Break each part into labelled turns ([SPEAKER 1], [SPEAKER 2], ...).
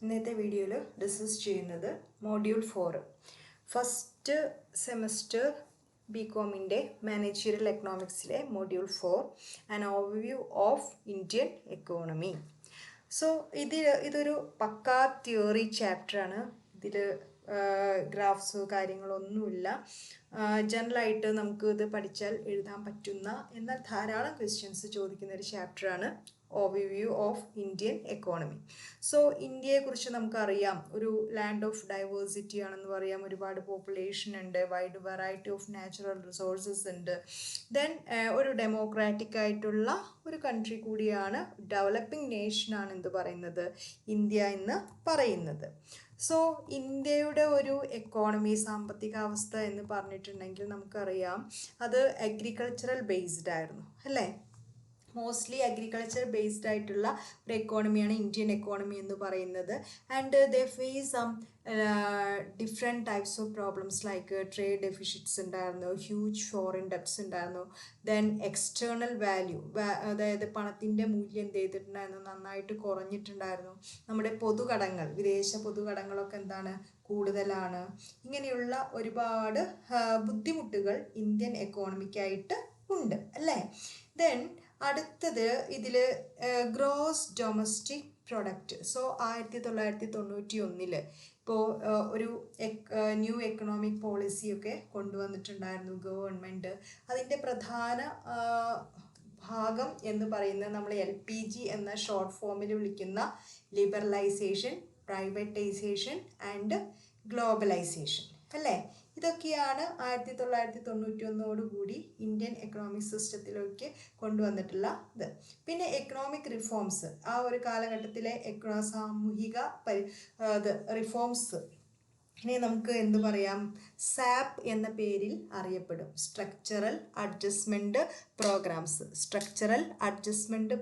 [SPEAKER 1] ഇന്നത്തെ വീഡിയോയിൽ ഡിസ്കസ് ചെയ്യുന്നത് മോഡ്യൂൾ 4 ഫസ്റ്റ് സെമസ്റ്റർ ബികോമിൻ്റെ മാനേജറിയൽ എക്കണോമിക്സിലെ module 4 an overview of Indian economy. So ഇതൊരു പക്കാ തിയറി ചാപ്റ്ററാണ്. ഇതിൽ ഗ്രാഫ്സോ കാര്യങ്ങളൊന്നുമില്ല. ജനറലായിട്ട് നമുക്ക് ഇത് പഠിച്ചാൽ എഴുതാൻ പറ്റുന്ന എന്നാൽ ധാരാളം ക്വസ്റ്റ്യൻസ് ചോദിക്കുന്ന ഒരു ചാപ്റ്ററാണ് overview of Indian economy. So ഇന്ത്യയെക്കുറിച്ച് നമുക്കറിയാം, ഒരു ലാൻഡ് ഓഫ് ഡൈവേഴ്സിറ്റി ആണെന്ന് പറയാം. ഒരുപാട് പോപ്പുലേഷൻ ഉണ്ട്, wide variety of natural resources ഉണ്ട്. ദെൻ ഒരു ഡെമോക്രാറ്റിക് ആയിട്ടുള്ള ഒരു കൺട്രി കൂടിയാണ്, ഡെവലപ്പിംഗ് നേഷനാണ് എന്ത് പറയുന്നത്, ഇന്ത്യ എന്ന് പറയുന്നത്. സോ ഇന്ത്യയുടെ ഒരു എക്കോണമി, സാമ്പത്തികാവസ്ഥ എന്ന് പറഞ്ഞിട്ടുണ്ടെങ്കിൽ നമുക്കറിയാം അത് അഗ്രികൾച്ചറൽ ബേസ്ഡ് ആയിരുന്നു അല്ലേ. മോസ്റ്റ്ലി അഗ്രികൾച്ചർ ബേസ്ഡ് ആയിട്ടുള്ള ഒരു എക്കോണമിയാണ് ഇന്ത്യൻ എക്കോണമി എന്ന് പറയുന്നത്. And they face some different types of problems like trade deficits ഉണ്ടായിരുന്നു, ഹ്യൂജ് ഫോറിൻ ഡെപ്റ്റ്സ് ഉണ്ടായിരുന്നു, ദെൻ എക്സ്റ്റേണൽ വാല്യൂ, അതായത് പണത്തിൻ്റെ മൂല്യം എന്ത് ചെയ്തിട്ടുണ്ടായിരുന്നു, നന്നായിട്ട് കുറഞ്ഞിട്ടുണ്ടായിരുന്നു. നമ്മുടെ പൊതുകടങ്ങൾ, വിദേശ പൊതുകടങ്ങളൊക്കെ എന്താണ്, കൂടുതലാണ്. ഇങ്ങനെയുള്ള ഒരുപാട് ബുദ്ധിമുട്ടുകൾ ഇന്ത്യൻ എക്കോണമിക്കായിട്ട് ഉണ്ട് അല്ലേ. ദെൻ അടുത്തത് ഇതിൽ ഗ്രോസ് ഡൊമസ്റ്റിക് പ്രൊഡക്റ്റ്. സോ 1991 ഇപ്പോൾ ഒരു ന്യൂ എക്കണോമിക് പോളിസിയൊക്കെ കൊണ്ടുവന്നിട്ടുണ്ടായിരുന്നു ഗവൺമെൻറ്. അതിൻ്റെ പ്രധാന ഭാഗം എന്ന് പറയുന്നത് നമ്മൾ LPG എന്ന ഷോർട്ട് ഫോമിൽ വിളിക്കുന്ന ലിബറലൈസേഷൻ, പ്രൈവറ്റൈസേഷൻ ആൻഡ് ഗ്ലോബലൈസേഷൻ അല്ലേ. ഇതൊക്കെയാണ് 1991 ഇന്ത്യൻ എക്കണോമിക് സിസ്റ്റത്തിലേക്ക് കൊണ്ടുവന്നിട്ടുള്ള ഇത്. പിന്നെ എക്കണോമിക് റിഫോംസ്, ആ ഒരു കാലഘട്ടത്തിലെ സാമൂഹിക റിഫോംസ് ഇനി നമുക്ക് എന്ത് പറയാം, സാപ്പ് എന്ന പേരിൽ അറിയപ്പെടും. സ്ട്രക്ചറൽ അഡ്ജസ്റ്റ്മെൻറ്റ്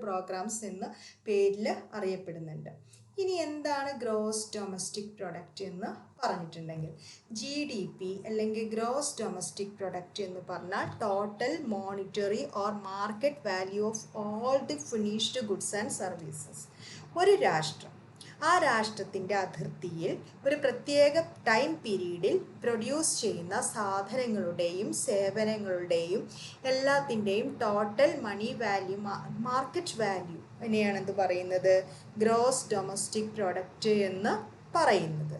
[SPEAKER 1] പ്രോഗ്രാംസ് എന്ന പേരിൽ അറിയപ്പെടുന്നുണ്ട്. ഇനി എന്താണ് ഗ്രോസ് ഡൊമസ്റ്റിക് പ്രൊഡക്റ്റ് എന്ന് പറഞ്ഞിട്ടുണ്ടെങ്കിൽ, GDP അല്ലെങ്കിൽ ഗ്രോസ് ഡൊമസ്റ്റിക് പ്രൊഡക്റ്റ് എന്ന് പറഞ്ഞാൽ total monetary or market value of all the finished goods and services. ഒരു രാഷ്ട്രം ആ രാഷ്ട്രത്തിൻ്റെ അതിർത്തിയിൽ ഒരു പ്രത്യേക ടൈം പീരീഡിൽ പ്രൊഡ്യൂസ് ചെയ്യുന്ന സാധനങ്ങളുടെയും സേവനങ്ങളുടെയും എല്ലാത്തിൻ്റെയും total money value, market value എന്നെയാണ് എന്ത് പറയുന്നത്, ഗ്രോസ് ഡൊമസ്റ്റിക് പ്രൊഡക്റ്റ് എന്ന് പറയുന്നത്.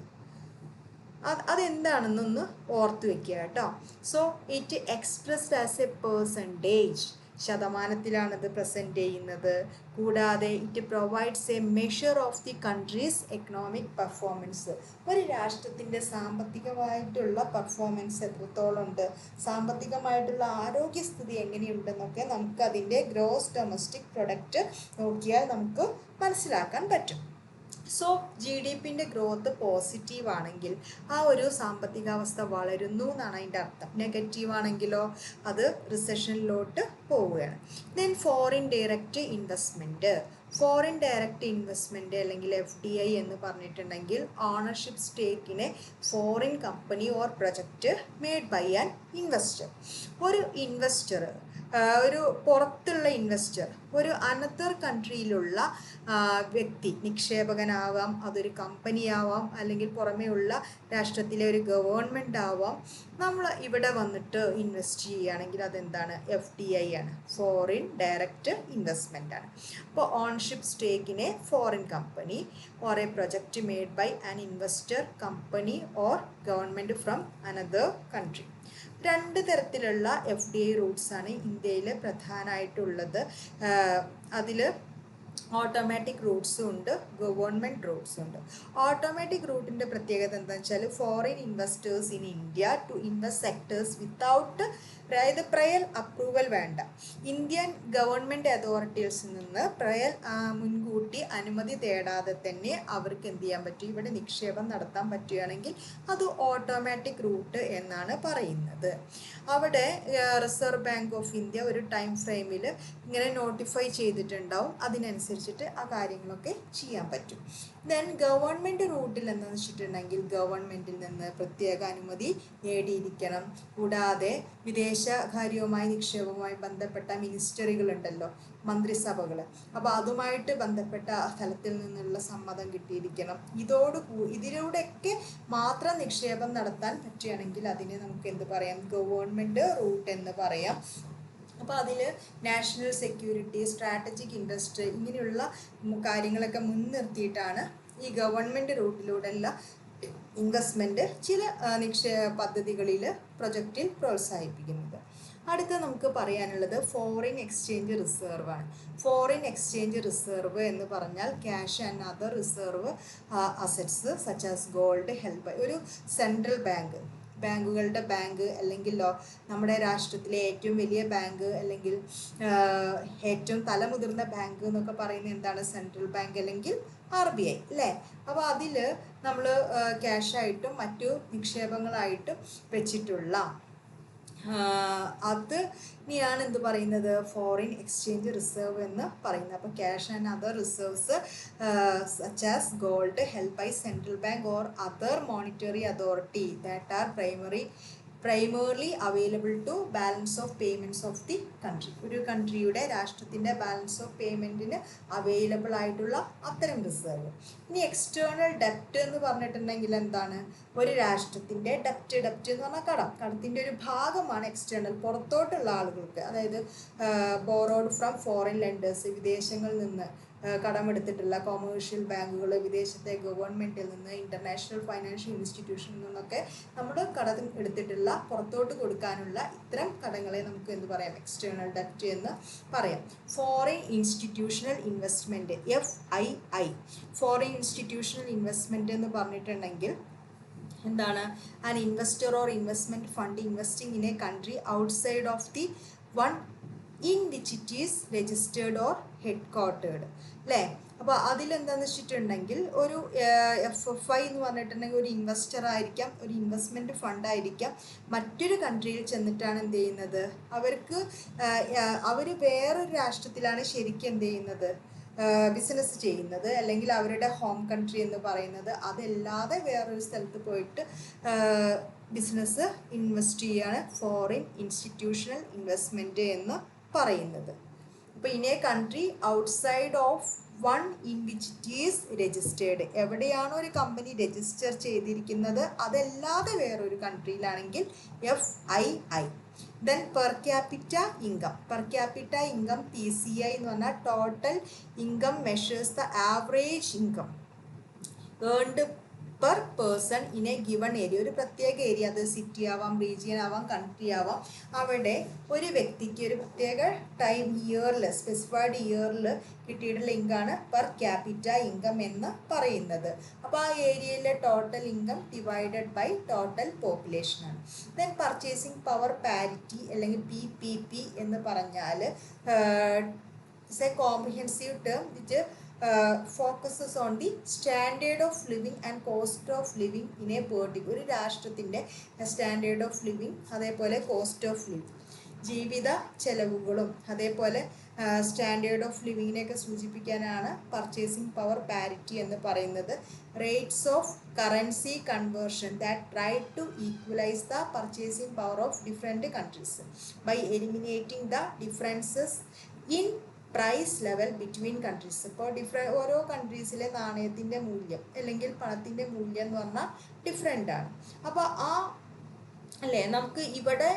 [SPEAKER 1] അതെന്താണെന്നൊന്ന് ഓർത്ത് വെക്കുക കേട്ടോ. So it expressed as a percentage, ശതമാനത്തിലാണത് പ്രസൻറ്റ് ചെയ്യുന്നത്. കൂടാതെ it provides a measure of the country's economic performance. ഒരു രാഷ്ട്രത്തിൻ്റെ സാമ്പത്തികമായിട്ടുള്ള പെർഫോമൻസ് എത്രത്തോളം ഉണ്ട്, സാമ്പത്തികമായിട്ടുള്ള ആരോഗ്യസ്ഥിതി എങ്ങനെയുണ്ടെന്നൊക്കെ നമുക്കതിൻ്റെ ഗ്രോസ് ഡൊമസ്റ്റിക് പ്രൊഡക്റ്റ് നോക്കിയാൽ നമുക്ക് മനസ്സിലാക്കാൻ പറ്റും. സോ GDPൻ്റെ ഗ്രോത്ത് പോസിറ്റീവ് ആണെങ്കിൽ ആ ഒരു സാമ്പത്തികാവസ്ഥ വളരുന്നു എന്നാണ് അതിൻ്റെ അർത്ഥം. നെഗറ്റീവ് ആണെങ്കിലോ അത് റിസഷനിലോട്ട് പോവുകയാണ്. ദെൻ ഫോറിൻ ഡയറക്റ്റ് ഇൻവെസ്റ്റ്മെൻറ്റ് അല്ലെങ്കിൽ FDI എന്ന് പറഞ്ഞിട്ടുണ്ടെങ്കിൽ ഓണർഷിപ്പ് സ്റ്റേക്കിനെ foreign company or project made by an investor. ഒരു ഇൻവെസ്റ്റർ, ഒരു പുറത്തുള്ള ഇൻവെസ്റ്റർ, ഒരു അനദർ കൺട്രിയിലുള്ള വ്യക്തി, നിക്ഷേപകനാവാം, അതൊരു കമ്പനിയാവാം, അല്ലെങ്കിൽ പുറമേ ഉള്ള രാഷ്ട്രത്തിലെ ഒരു ഗവൺമെൻറ് ആവാം. നമ്മൾ ഇവിടെ വന്നിട്ട് ഇൻവെസ്റ്റ് ചെയ്യുകയാണെങ്കിൽ അതെന്താണ്, FDI ആണ്, ഫോറിൻ ഡയറക്റ്റ് ഇൻവെസ്റ്റ്മെൻ്റ് ആണ്. അപ്പോൾ ഓൺഷിപ്പ് സ്റ്റേക്കിനെ foreign company or a project made by an investor, company or government from another country. 2 തരത്തിലുള്ള FDI റൂട്ട്സാണ് ഇന്ത്യയിൽ പ്രധാനമായിട്ടുള്ളത്. അതിൽ ഓട്ടോമാറ്റിക് റൂട്ട്സും ഉണ്ട്, ഗവൺമെൻറ് റൂട്ട്സും ഉണ്ട്. ഓട്ടോമാറ്റിക് റൂട്ടിൻ്റെ പ്രത്യേകത എന്താണെന്ന് വെച്ചാൽ foreign investors in India to invest sectors without, അതായത് പ്രയർ അപ്രൂവൽ വേണ്ട, ഇന്ത്യൻ ഗവൺമെൻറ് അതോറിറ്റീസിൽ നിന്ന് മുൻകൂട്ടി അനുമതി തേടാതെ തന്നെ അവർക്ക് എന്ത് ചെയ്യാൻ പറ്റും, ഇവിടെ നിക്ഷേപം നടത്താൻ പറ്റുകയാണെങ്കിൽ അത് ഓട്ടോമാറ്റിക് റൂട്ട് എന്നാണ് പറയുന്നത്. അവിടെ റിസർവ് ബാങ്ക് ഓഫ് ഇന്ത്യ ഒരു ടൈം ഫ്രെയിമിൽ ഇങ്ങനെ നോട്ടിഫൈ ചെയ്തിട്ടുണ്ടാവും, അതിനനുസരിച്ചിട്ട് ആ കാര്യങ്ങളൊക്കെ ചെയ്യാൻ പറ്റും. ദെൻ ഗവൺമെൻറ് റൂട്ടിൽ എന്താണെന്ന് വെച്ചിട്ടുണ്ടെങ്കിൽ ഗവൺമെൻറ്റിൽ നിന്ന് പ്രത്യേക അനുമതി നേടിയിരിക്കണം. കൂടാതെ വിദേശകാര്യവുമായി നിക്ഷേപവുമായി ബന്ധപ്പെട്ട മിനിസ്റ്ററികളുണ്ടല്ലോ, മന്ത്രിസഭകൾ, അപ്പോൾ അതുമായിട്ട് ബന്ധപ്പെട്ട സ്ഥലത്തിൽ നിന്നുള്ള സമ്മതം കിട്ടിയിരിക്കണം. ഇതിലൂടെയൊക്കെ മാത്രം നിക്ഷേപം നടത്താൻ പറ്റുകയാണെങ്കിൽ അതിനെ നമുക്ക് എന്ത് പറയാം? ഗവൺമെൻറ് റൂട്ട് എന്ന് പറയാം. അപ്പോൾ അതിൽ നാഷണൽ സെക്യൂരിറ്റി, സ്ട്രാറ്റജിക് ഇൻട്രസ്റ്റ് ഇങ്ങനെയുള്ള കാര്യങ്ങളൊക്കെ മുൻനിർത്തിയിട്ടാണ് ഈ ഗവൺമെൻറ് റൂട്ടിലൂടെയുള്ള ഇൻവെസ്റ്റ്മെൻറ്റ് ചില പദ്ധതികളിൽ പ്രൊജക്റ്റിൽ പ്രോത്സാഹിപ്പിക്കുന്നത്. അടുത്ത നമുക്ക് പറയാനുള്ളത് ഫോറിൻ എക്സ്ചേഞ്ച് റിസർവ് ആണ്. ഫോറിൻ എക്സ്ചേഞ്ച് റിസർവ് എന്ന് പറഞ്ഞാൽ cash and other reserve assets such as gold held ഒരു സെൻട്രൽ ബാങ്കുകളുടെ ബാങ്ക് അല്ലെങ്കിൽ നമ്മുടെ രാഷ്ട്രത്തിലെ ഏറ്റവും വലിയ ബാങ്ക് അല്ലെങ്കിൽ ഏറ്റവും തലമുതിർന്ന ബാങ്ക് എന്നൊക്കെ പറയുന്നത് എന്താണ്? സെൻട്രൽ ബാങ്ക് അല്ലെങ്കിൽ RBI അല്ലേ? അപ്പോൾ അതിൽ നമ്മൾ ക്യാഷായിട്ടും മറ്റു നിക്ഷേപങ്ങളായിട്ടും വെച്ചിട്ടുള്ള അതിനെയാണ് എന്ത് പറയുന്നത്? ഫോറിൻ എക്സ്ചേഞ്ച് റിസർവ് എന്ന് പറയുന്നത്. അപ്പോൾ cash and other reserves such as gold held by central bank or other monetary authority that are primarily available to balance of payments of the country. ഒരു കൺട്രിയുടെ രാഷ്ട്രത്തിൻ്റെ ബാലൻസ് ഓഫ് പേയ്മെൻറ്റിന് അവൈലബിൾ ആയിട്ടുള്ള അത്തരം reserve. ഇനി external ഡെപ്റ്റ് എന്ന് പറഞ്ഞിട്ടുണ്ടെങ്കിൽ എന്താണ്? ഒരു രാഷ്ട്രത്തിൻ്റെ ഡെപ്റ്റ് എന്ന് പറഞ്ഞാൽ കടത്തിൻ്റെ ഒരു ഭാഗമാണ് എക്സ്റ്റേണൽ, പുറത്തോട്ടുള്ള ആളുകൾക്ക്. അതായത് ബോറോഡ് ഫ്രം ഫോറിൻ ലെൻഡേഴ്സ്, വിദേശങ്ങളിൽ നിന്ന് കടമെടുത്തിട്ടുള്ള കൊമേഴ്ഷ്യൽ ബാങ്കുകൾ, വിദേശത്തെ ഗവൺമെൻറ്റിൽ നിന്ന്, ഇൻ്റർനാഷണൽ ഫൈനാൻഷ്യൽ ഇൻസ്റ്റിറ്റ്യൂഷനിൽ നിന്നൊക്കെ നമ്മൾ കടം എടുത്തിട്ടുള്ള പുറത്തോട്ട് കൊടുക്കാനുള്ള ഇത്തരം കടങ്ങളെ നമുക്ക് എന്ത് പറയാം? എക്സ്റ്റേണൽ ഡെപ്റ്റ് എന്ന് പറയാം. Foreign institutional investment FII, foreign institutional investment എന്ന് പറഞ്ഞിട്ടുണ്ടെങ്കിൽ എന്താണ്? An investor or investment fund investing in a country outside of the one in which it is registered or headquartered അല്ലേ? അപ്പോൾ അതിലെന്താണെന്ന് വെച്ചിട്ടുണ്ടെങ്കിൽ ഒരു FFI എന്ന് പറഞ്ഞിട്ടുണ്ടെങ്കിൽ ഒരു ഇൻവെസ്റ്റർ ആയിരിക്കാം, ഒരു ഇൻവെസ്റ്റ്മെൻറ്റ് ഫണ്ടായിരിക്കാം, മറ്റൊരു കൺട്രിയിൽ ചെന്നിട്ടാണ് എന്ത് ചെയ്യുന്നത്? അവർ വേറൊരു രാഷ്ട്രത്തിലാണ് ശരിക്കും എന്ത് ചെയ്യുന്നത്? ബിസിനസ് ചെയ്യുന്നത്, അല്ലെങ്കിൽ അവരുടെ ഹോം കൺട്രി എന്ന് പറയുന്നത്. അതല്ലാതെ വേറൊരു സ്ഥലത്ത് പോയിട്ട് ബിസിനസ് ഇൻവെസ്റ്റ് ചെയ്യാണ് ഫോറിൻ ഇൻസ്റ്റിറ്റ്യൂഷണൽ ഇൻവെസ്റ്റ്മെൻറ്റ് എന്ന് പറയുന്നത്. അപ്പോൾ in a country outside of one in which it is registered, എവിടെയാണോ ഒരു കമ്പനി രജിസ്റ്റർ ചെയ്തിരിക്കുന്നത് അതല്ലാതെ വേറൊരു കൺട്രിയിലാണെങ്കിൽ FII. Then per capita income, PCI എന്ന് പറഞ്ഞാൽ total income measures the average income earned per person in A given area. ഒരു പ്രത്യേക area, അത് സിറ്റി ആവാം, റീജിയൻ ആവാം, കൺട്രി ആവാം, അവിടെ ഒരു വ്യക്തിക്ക് ഒരു പ്രത്യേക ടൈം ഇയറിൽ, സ്പെസിഫൈഡ് ഇയറിൽ കിട്ടിയിട്ടുള്ള ഇൻകമാണ് പെർ ക്യാപിറ്റ ഇൻകം എന്ന് പറയുന്നത്. അപ്പോൾ ആ ഏരിയയിലെ total income divided by total പോപ്പുലേഷനാണ്. ദെൻ പർച്ചേസിങ് പവർ പാരിറ്റി അല്ലെങ്കിൽ PPP എന്ന് പറഞ്ഞാൽ it's a comprehensive term which focuses on the standard of living and cost of living in a particular. ഒരു രാഷ്ട്രത്തിൻ്റെ സ്റ്റാൻഡേർഡ് ഓഫ് ലിവിങ്, അതേപോലെ cost of living, ജീവിത ചെലവുകളും അതേപോലെ സ്റ്റാൻഡേർഡ് ഓഫ് ലിവിങ്ങിനെയൊക്കെ സൂചിപ്പിക്കാനാണ് പർച്ചേസിങ് പവർ പാരിറ്റി എന്ന് പറയുന്നത്. Rates of currency conversion that try to equalise the purchasing power of different countries by eliminating the differences in price level between countries. ഇപ്പോൾ ഓരോ കൺട്രീസിലെ നാണയത്തിൻ്റെ മൂല്യം അല്ലെങ്കിൽ പണത്തിൻ്റെ മൂല്യം എന്ന് പറഞ്ഞാൽ ഡിഫറെൻ്റ് ആണ്. അപ്പോൾ അല്ലേ, നമുക്ക് ഇവിടെ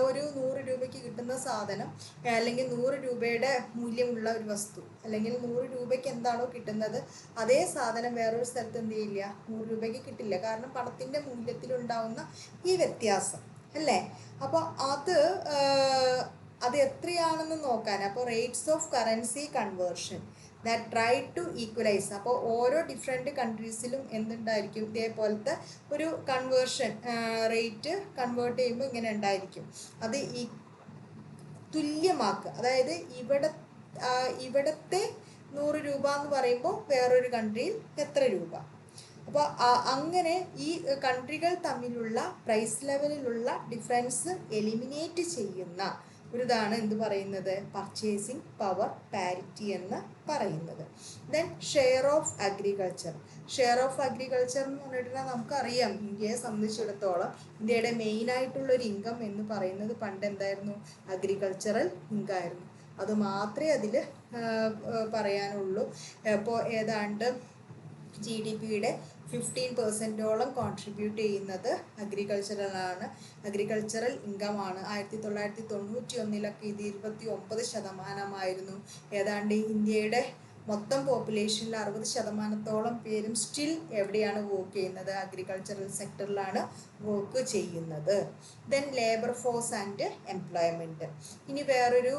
[SPEAKER 1] ഒരു 100 രൂപയ്ക്ക് കിട്ടുന്ന സാധനം അല്ലെങ്കിൽ 100 രൂപയുടെ മൂല്യമുള്ള ഒരു വസ്തു അല്ലെങ്കിൽ 100 രൂപയ്ക്ക് എന്താണോ കിട്ടുന്നത് അതേ സാധനം വേറൊരു സ്ഥലത്ത് എന്ത് ചെയ്യില്ല, 100 രൂപയ്ക്ക് കിട്ടില്ല. കാരണം പണത്തിൻ്റെ മൂല്യത്തിലുണ്ടാവുന്ന ഈ വ്യത്യാസം അല്ലേ. അപ്പോൾ അത് എത്രയാണെന്ന് നോക്കാൻ, അപ്പോൾ rates of currency conversion that try to equalise. അപ്പോൾ ഓരോ ഡിഫറെൻറ്റ് കൺട്രീസിലും എന്തുണ്ടായിരിക്കും, ഇതേപോലത്തെ ഒരു കൺവേർഷൻ റേറ്റ് കൺവേർട്ട് ചെയ്യുമ്പോൾ ഇങ്ങനെ ഉണ്ടായിരിക്കും. അത് ഈ തുല്യമാക്കുക, അതായത് ഇവിടത്തെ 100 രൂപ എന്ന് പറയുമ്പോൾ വേറൊരു കൺട്രിയിൽ എത്ര രൂപ. അപ്പോൾ അങ്ങനെ ഈ കൺട്രികൾ തമ്മിലുള്ള പ്രൈസ് ലെവലിലുള്ള ഡിഫറൻസ് എലിമിനേറ്റ് ചെയ്യുന്ന ഇതാണ് എന്ത് പറയുന്നത്, പർച്ചേസിങ് പവർ പാരിറ്റി എന്ന് പറയുന്നത്. Then share of agriculture. Share of agriculture എന്ന് പറഞ്ഞിട്ടുണ്ടെങ്കിൽ നമുക്കറിയാം ഇന്ത്യയെ സംബന്ധിച്ചിടത്തോളം ഇന്ത്യയുടെ മെയിനായിട്ടുള്ളൊരു ഇൻകം എന്ന് പറയുന്നത് പണ്ട് എന്തായിരുന്നു, അഗ്രികൾച്ചറൽ ഇൻകം ആയിരുന്നു. അത് മാത്രമേ അതിൽ പറയാനുള്ളൂ. ഇപ്പോൾ ഏതാണ്ട് GDP-യുടെ 15% കോൺട്രിബ്യൂട്ട് ചെയ്യുന്നത് അഗ്രികൾച്ചറലാണ്, അഗ്രികൾച്ചറൽ ഇൻകമാണ്. 1991 ഇത് 29%. ഏതാണ്ട് ഇന്ത്യയുടെ മൊത്തം പോപ്പുലേഷനിൽ 60% പേരും സ്റ്റിൽ എവിടെയാണ് വർക്ക് ചെയ്യുന്നത്, അഗ്രികൾച്ചറൽ സെക്ടറിലാണ് വർക്ക് ചെയ്യുന്നത്. Then labour force and employment. ഇനി വേറൊരു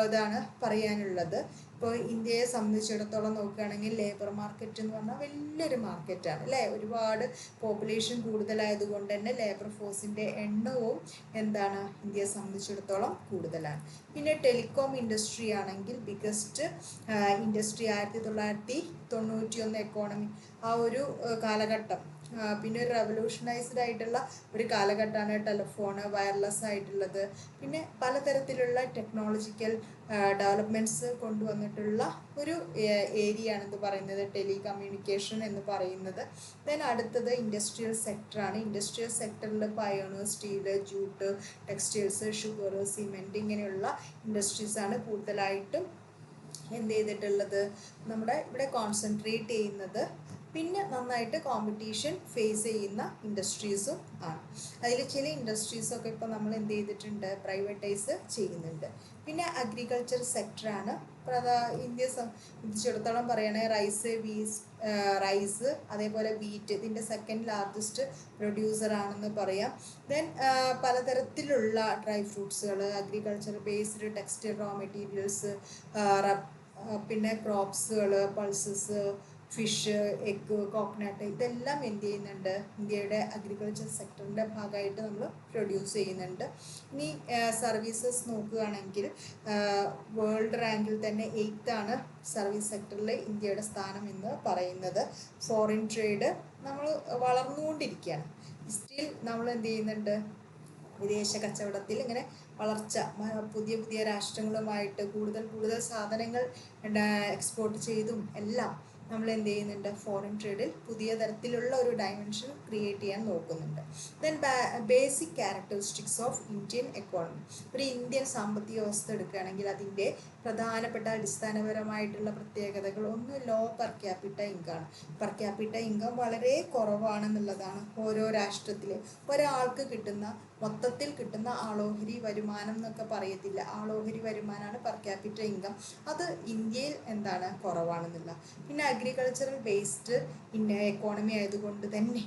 [SPEAKER 1] ഇതാണ് പറയാനുള്ളത്. ഇപ്പോൾ ഇന്ത്യയെ സംബന്ധിച്ചിടത്തോളം നോക്കുകയാണെങ്കിൽ ലേബർ മാർക്കറ്റ് എന്ന് പറഞ്ഞാൽ വലിയൊരു മാർക്കറ്റാണ് അല്ലേ. ഒരുപാട് പോപ്പുലേഷൻ കൂടുതലായതുകൊണ്ട് തന്നെ ലേബർ ഫോഴ്സിൻ്റെ എണ്ണവും എന്താണ്, ഇന്ത്യയെ സംബന്ധിച്ചിടത്തോളം കൂടുതലാണ്. പിന്നെ ടെലികോം ഇൻഡസ്ട്രി ആണെങ്കിൽ ബിഗസ്റ്റ് ഇൻഡസ്ട്രി 1991 എക്കോണമി ആ ഒരു കാലഘട്ടം. പിന്നെ ഒരു റെവല്യൂഷനൈസ്ഡ് ആയിട്ടുള്ള ഒരു കാലഘട്ടമാണ് ടെലിഫോണ്, വയർലെസ് ആയിട്ടുള്ളത്. പിന്നെ പലതരത്തിലുള്ള ടെക്നോളജിക്കൽ ഡെവലപ്മെൻറ്റ്സ് കൊണ്ടുവന്നിട്ടുള്ള ഒരു ഏരിയ ആണെന്ന് പറയുന്നത് ടെലികമ്മ്യൂണിക്കേഷൻ എന്ന് പറയുന്നത്. ദെൻ അടുത്തത് ഇൻഡസ്ട്രിയൽ സെക്ടറാണ്. ഇൻഡസ്ട്രിയൽ സെക്ടറിൽ pioneer, steel, jute, textiles, sugar, cement ഇങ്ങനെയുള്ള ഇൻഡസ്ട്രീസാണ് കൂടുതലായിട്ടും എന്ത് ചെയ്തിട്ടുള്ളത്, നമ്മുടെ ഇവിടെ കോൺസെൻട്രേറ്റ് ചെയ്യുന്നത്. പിന്നെ നന്നായിട്ട് കോമ്പറ്റീഷൻ ഫേസ് ചെയ്യുന്ന ഇൻഡസ്ട്രീസും ആണ്. അതിൽ ചില ഇൻഡസ്ട്രീസൊക്കെ ഇപ്പോൾ നമ്മൾ എന്ത് ചെയ്തിട്ടുണ്ട്, പ്രൈവറ്റൈസ് ചെയ്യുന്നുണ്ട്. പിന്നെ അഗ്രികൾച്ചർ സെക്ടറാണ് ഇന്ത്യയെ സംബന്ധിച്ചിടത്തോളം പറയുകയാണെങ്കിൽ റൈസ് അതേപോലെ വീറ്റ് ഇതിൻ്റെ സെക്കൻഡ് ലാർജസ്റ്റ് പ്രൊഡ്യൂസറാണെന്ന് പറയാം. ദെൻ പലതരത്തിലുള്ള ഡ്രൈ ഫ്രൂട്ട്സുകൾ, agriculture based textile raw materials, പിന്നെ ക്രോപ്സുകൾ, പൾസസ്, ഫിഷ്, എഗ്ഗ്, കോക്കനട്ട് ഇതെല്ലാം എന്ത് ചെയ്യുന്നുണ്ട്, ഇന്ത്യയുടെ അഗ്രികൾച്ചർ സെക്ടറിൻ്റെ ഭാഗമായിട്ട് നമ്മൾ പ്രൊഡ്യൂസ് ചെയ്യുന്നുണ്ട്. ഇനി സർവീസസ് നോക്കുകയാണെങ്കിൽ വേൾഡ് റാങ്കിൽ തന്നെ 8th സർവീസ് സെക്ടറിൽ ഇന്ത്യയുടെ സ്ഥാനം എന്ന് പറയുന്നത്. ഫോറിൻ ട്രേഡ് നമ്മൾ വളർന്നുകൊണ്ടിരിക്കുകയാണ്. സ്റ്റിൽ നമ്മൾ എന്ത് ചെയ്യുന്നുണ്ട്, വിദേശ കച്ചവടത്തിൽ ഇങ്ങനെ വളർച്ച, പുതിയ പുതിയ രാഷ്ട്രങ്ങളുമായിട്ട് കൂടുതൽ സാധനങ്ങൾ എക്സ്പോർട്ട് ചെയ്തും എല്ലാം നമ്മൾ എന്ത് ചെയ്യുന്നുണ്ട്, ഫോറിൻ ട്രേഡിൽ പുതിയ തരത്തിലുള്ള ഒരു ഡയമെൻഷൻ ക്രിയേറ്റ് ചെയ്യാൻ നോക്കുന്നുണ്ട്. Then basic characteristics of Indian economy. ഒരു ഇന്ത്യൻ സാമ്പത്തിക വ്യവസ്ഥ എടുക്കുകയാണെങ്കിൽ അതിൻ്റെ പ്രധാനപ്പെട്ട അടിസ്ഥാനപരമായിട്ടുള്ള പ്രത്യേകതകൾ ഒന്ന് ലോ പെർ ക്യാപിറ്റ ഇൻകമാണ്. പെർ ക്യാപിറ്റ ഇൻകം വളരെ കുറവാണെന്നുള്ളതാണ്. ഓരോ രാഷ്ട്രത്തിൽ ഒരാൾക്ക് കിട്ടുന്ന മൊത്തത്തിൽ കിട്ടുന്ന ആളോഹരി വരുമാനം എന്നൊക്കെ പറയത്തില്ല, ആളോഹരി വരുമാനമാണ് പെർ ക്യാപിറ്റ ഇൻകം. അത് ഇന്ത്യയിൽ എന്താണ് കുറവാണെന്നില്ല. പിന്നെ അഗ്രികൾച്ചറൽ ബേസ്ഡ് എക്കോണമി ആയതുകൊണ്ട് തന്നെ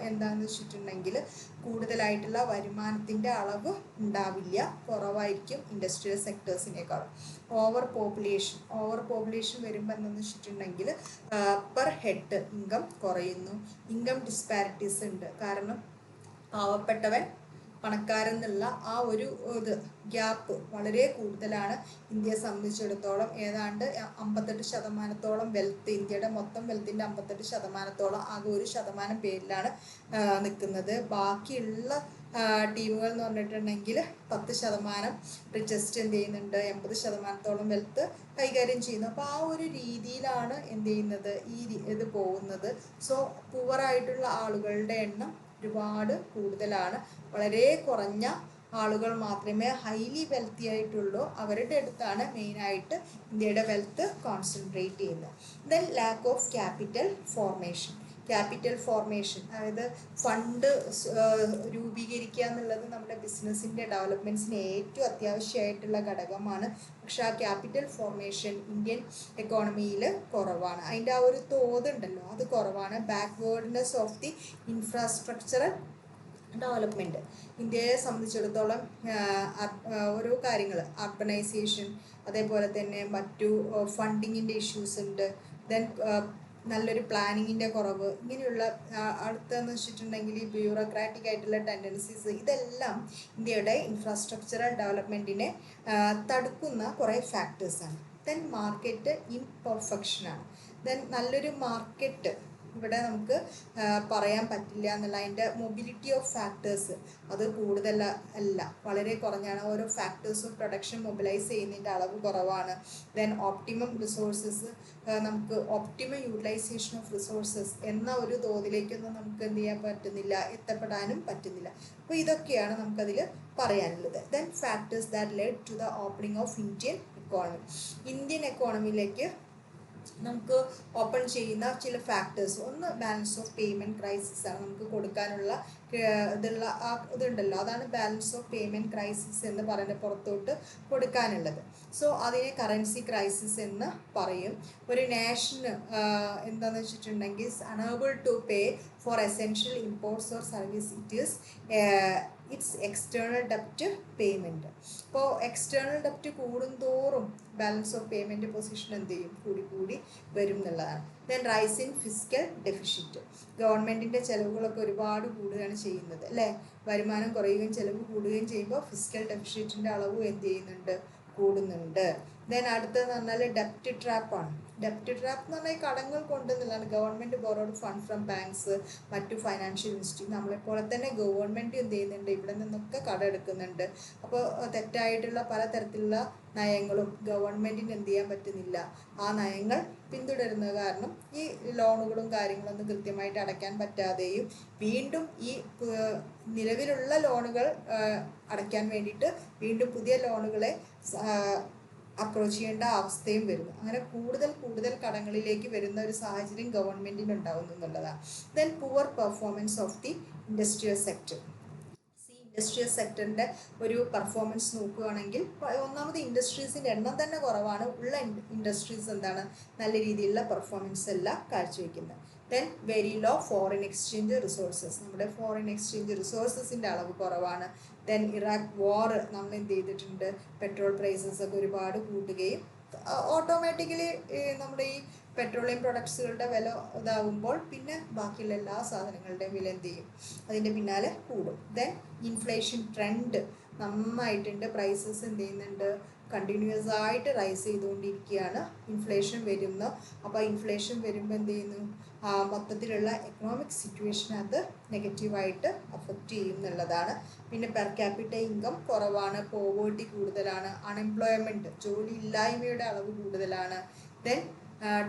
[SPEAKER 1] എന്താണെന്ന് വെച്ചിട്ടുണ്ടെങ്കിൽ കൂടുതലായിട്ടുള്ള വരുമാനത്തിൻ്റെ അളവ് ഉണ്ടാവില്ല, കുറവായിരിക്കും ഇൻഡസ്ട്രിയൽ സെക്ടേഴ്സിനേക്കാളും. ഓവർ പോപ്പുലേഷൻ വരുമ്പോൾ എന്താണെന്ന് വെച്ചിട്ടുണ്ടെങ്കിൽ പെർ ഹെഡ് ഇൻകം കുറയുന്നു. ഇൻകം ഡിസ്പാരിറ്റീസ് ഉണ്ട്, കാരണം പാവപ്പെട്ടവൻ പണക്കാരെന്നുള്ള ആ ഒരു ഗ്യാപ്പ് വളരെ കൂടുതലാണ് ഇന്ത്യയെ സംബന്ധിച്ചിടത്തോളം. ഏതാണ്ട് 58% വെൽത്ത്, ഇന്ത്യയുടെ മൊത്തം വെൽത്തിൻ്റെ 58% ആകെ 1% പേരിലാണ് നിൽക്കുന്നത്. ബാക്കിയുള്ള ടീമുകൾ എന്ന് പറഞ്ഞിട്ടുണ്ടെങ്കിൽ 10% റിച്ചസ്റ്റ് എന്ത് ചെയ്യുന്നുണ്ട്, 80% വെൽത്ത് കൈകാര്യം ചെയ്യുന്നു. അപ്പോൾ ആ ഒരു രീതിയിലാണ് എന്ത് ചെയ്യുന്നത്, ഇത് പോകുന്നത്. സോ പുവറായിട്ടുള്ള ആളുകളുടെ എണ്ണം ഒരുപാട് കൂടുതലാണ്. വളരെ കുറഞ്ഞ ആളുകൾ മാത്രമേ ഹൈലി വെൽത്തി ആയിട്ടുള്ളൂ. അവരുടെ അടുത്താണ് മെയിനായിട്ട് ഇന്ത്യയുടെ വെൽത്ത് കോൺസെൻട്രേറ്റ് ചെയ്യുന്നത്. Then lack of capital formation അതായത് ഫണ്ട് രൂപീകരിക്കുക എന്നുള്ളത് നമ്മുടെ ബിസിനസ്സിൻ്റെ ഡെവലപ്മെൻറ്റ്സിന് ഏറ്റവും അത്യാവശ്യമായിട്ടുള്ള ഘടകമാണ്. പക്ഷെ ആ ക്യാപിറ്റൽ ഫോർമേഷൻ ഇന്ത്യൻ എക്കോണമിയിൽ കുറവാണ്. അതിൻ്റെ ആ ഒരു തോതുണ്ടല്ലോ അത് കുറവാണ്. Backwardness of the infrastructural development. ഇന്ത്യയെ സംബന്ധിച്ചിടത്തോളം ഓരോ കാര്യങ്ങൾ, അർബനൈസേഷൻ, അതേപോലെ തന്നെ മറ്റു ഫണ്ടിങ്ങിൻ്റെ ഇഷ്യൂസ് ഉണ്ട്. ദെൻ നല്ലൊരു പ്ലാനിങ്ങിൻ്റെ കുറവ്, ഇങ്ങനെയുള്ള അടുത്തെന്ന് വെച്ചിട്ടുണ്ടെങ്കിൽ ഈ ബ്യൂറോക്രാറ്റിക് ആയിട്ടുള്ള ടെൻഡൻസീസ്, ഇതെല്ലാം ഇന്ത്യയുടെ ഇൻഫ്രാസ്ട്രക്ചറൽ ഡെവലപ്മെൻറ്റിനെ തടുക്കുന്ന കുറേ ഫാക്ടേഴ്സാണ്. ദെൻ മാർക്കറ്റ് ഇംപെർഫെക്ഷനാണ്. ദെൻ നല്ലൊരു മാർക്കറ്റ് ഇവിടെ നമുക്ക് പറയാൻ പറ്റില്ല എന്നുള്ള. അതിൻ്റെ മൊബിലിറ്റി ഓഫ് ഫാക്ടേഴ്സ് അത് കൂടുതൽ അല്ല, വളരെ കുറഞ്ഞാണ്. ഓരോ ഫാക്ടേഴ്സും പ്രൊഡക്ഷൻ മൊബിലൈസ് ചെയ്യുന്നതിൻ്റെ അളവ് കുറവാണ്. ദെൻ ഓപ്റ്റിമം റിസോഴ്സസ്, നമുക്ക് ഓപ്റ്റിമം യൂട്ടിലൈസേഷൻ ഓഫ് റിസോഴ്സസ് എന്ന ഒരു തോതിലേക്കൊന്നും നമുക്ക് എന്ത് ചെയ്യാൻ പറ്റുന്നില്ല, എത്തപ്പെടാനും പറ്റുന്നില്ല. അപ്പോൾ ഇതൊക്കെയാണ് നമുക്കതിൽ പറയാനുള്ളത്. Then factors that led to the opening of Indian economy. Indian എക്കോണമിയിലേക്ക് നമുക്ക് ഓപ്പൺ ചെയ്യുന്ന ചില ഫാക്ടേഴ്സ്, ഒന്ന് ബാലൻസ് ഓഫ് പേയ്മെൻറ്റ് ക്രൈസിസ് ആണ്. നമുക്ക് കൊടുക്കാനുള്ള ഇതുണ്ടല്ലോ, അതാണ് ബാലൻസ് ഓഫ് പേയ്മെൻറ്റ് ക്രൈസിസ് എന്ന് പറയുന്നത്, പുറത്തോട്ട് കൊടുക്കാനുള്ളത്. സോ അതിനെ കറൻസി ക്രൈസിസ് എന്ന് പറയും. ഒരു നാഷന് എന്താണെന്ന് വെച്ചിട്ടുണ്ടെങ്കിൽ unable to pay for essential imports or service, it's external ഡെപ്റ്റ് പേയ്മെൻറ്റ്. അപ്പോൾ എക്സ്റ്റേണൽ ഡെപ്റ്റ് കൂടുന്തോറും ബാലൻസ് ഓഫ് പേയ്മെൻറ്റ് പൊസിഷൻ എന്ത് ചെയ്യും, കൂടി വരും എന്നുള്ളതാണ്. Then rise in fiscal deficit, ഗവൺമെൻറ്റിൻ്റെ ചിലവുകളൊക്കെ ഒരുപാട് കൂടുകയാണ് ചെയ്യുന്നത് അല്ലേ. വരുമാനം കുറയുകയും ചിലവ് കൂടുകയും ചെയ്യുമ്പോൾ ഫിസ്ക്കൽ ഡെഫിസിറ്റിൻ്റെ അളവ് എന്ത് ചെയ്യുന്നുണ്ട്, കൂടുന്നുണ്ട്. ദെൻ അടുത്തതെന്ന് പറഞ്ഞാൽ ഡെപ്റ്റ് ട്രാപ്പാണ്. ഡെപ്റ്റ് ട്രാപ്പ് എന്ന് പറഞ്ഞാൽ കടങ്ങൾ കൊണ്ടെന്നുള്ളതാണ്. Government borrowed fund from banks, മറ്റു ഫൈനാൻഷ്യൽ ഇൻസ്റ്റിറ്റ്യൂട്ട്. നമ്മളെപ്പോലെ തന്നെ ഗവൺമെൻറ് എന്ത് ചെയ്യുന്നുണ്ട്, ഇവിടെ നിന്നൊക്കെ കടം എടുക്കുന്നുണ്ട്. അപ്പോൾ തെറ്റായിട്ടുള്ള പലതരത്തിലുള്ള നയങ്ങളും ഗവൺമെൻറ്റിന് എന്ത് ചെയ്യാൻ പറ്റുന്നില്ല, ആ നയങ്ങൾ പിന്തുടരുന്നത് കാരണം ഈ ലോണുകളും കാര്യങ്ങളൊന്നും കൃത്യമായിട്ട് അടയ്ക്കാൻ പറ്റാതെയും വീണ്ടും ഈ നിലവിലുള്ള ലോണുകൾ അടയ്ക്കാൻ വേണ്ടിയിട്ട് വീണ്ടും പുതിയ ലോണുകളെ അപ്രോച്ച് ചെയ്യേണ്ട അവസ്ഥയും വരുന്നു. അങ്ങനെ കൂടുതൽ കടങ്ങളിലേക്ക് വരുന്ന ഒരു സാഹചര്യം ഗവൺമെൻറ്റിന് ഉണ്ടാവുന്നു എന്നുള്ളതാണ്. Then poor performance of the industrial sector. Industrial സെക്ടറിൻ്റെ ഒരു പെർഫോമൻസ് നോക്കുകയാണെങ്കിൽ, ഒന്നാമത് ഇൻഡസ്ട്രീസിൻ്റെ എണ്ണം തന്നെ കുറവാണ്. ഉള്ള ഇൻഡസ്ട്രീസ് എന്താണ്, നല്ല രീതിയിലുള്ള പെർഫോമൻസ് അല്ല കാഴ്ചവെക്കുന്നത്. Then very low foreign exchange resources, നമ്മുടെ ഫോറിൻ എക്സ്ചേഞ്ച് റിസോഴ്സസിൻ്റെ അളവ് കുറവാണ്. ദെൻ ഇറാഖ് വാർ നമ്മൾ എന്ത് ചെയ്തിട്ടുണ്ട്, പെട്രോൾ പ്രൈസസ് ഒക്കെ ഒരുപാട് കൂട്ടുകയും ഓട്ടോമാറ്റിക്കലി നമ്മുടെ ഈ പെട്രോളിയം പ്രൊഡക്ട്സുകളുടെ വില ഇതാകുമ്പോൾ പിന്നെ ബാക്കിയുള്ള എല്ലാ സാധനങ്ങളുടെയും വില എന്ത് ചെയ്യും, അതിൻ്റെ പിന്നാലെ കൂടും. ദെൻ ഇൻഫ്ലേഷൻ ട്രെൻഡ് നന്നായിട്ടുണ്ട്, പ്രൈസസ് എന്ത് ചെയ്യുന്നുണ്ട്, കണ്ടിന്യൂസ് ആയിട്ട് റൈസ് ചെയ്തുകൊണ്ടിരിക്കുകയാണ്. ഇൻഫ്ലേഷൻ വരുന്നു. അപ്പോൾ ഇൻഫ്ലേഷൻ വരുമ്പോൾ എന്ത് ചെയ്യുന്നു, മൊത്തത്തിലുള്ള എക്കണോമിക് സിറ്റുവേഷൻ അത് നെഗറ്റീവായിട്ട് അഫക്റ്റ് ചെയ്യും എന്നുള്ളതാണ്. പിന്നെ പെർ ക്യാപിറ്റ ഇൻകം കുറവാണ്, പോവേർട്ടി കൂടുതലാണ്, അൺഎംപ്ലോയ്മെൻറ്റ് ജോലി ഇല്ലായ്മയുടെ അളവ് കൂടുതലാണ്. ദെൻ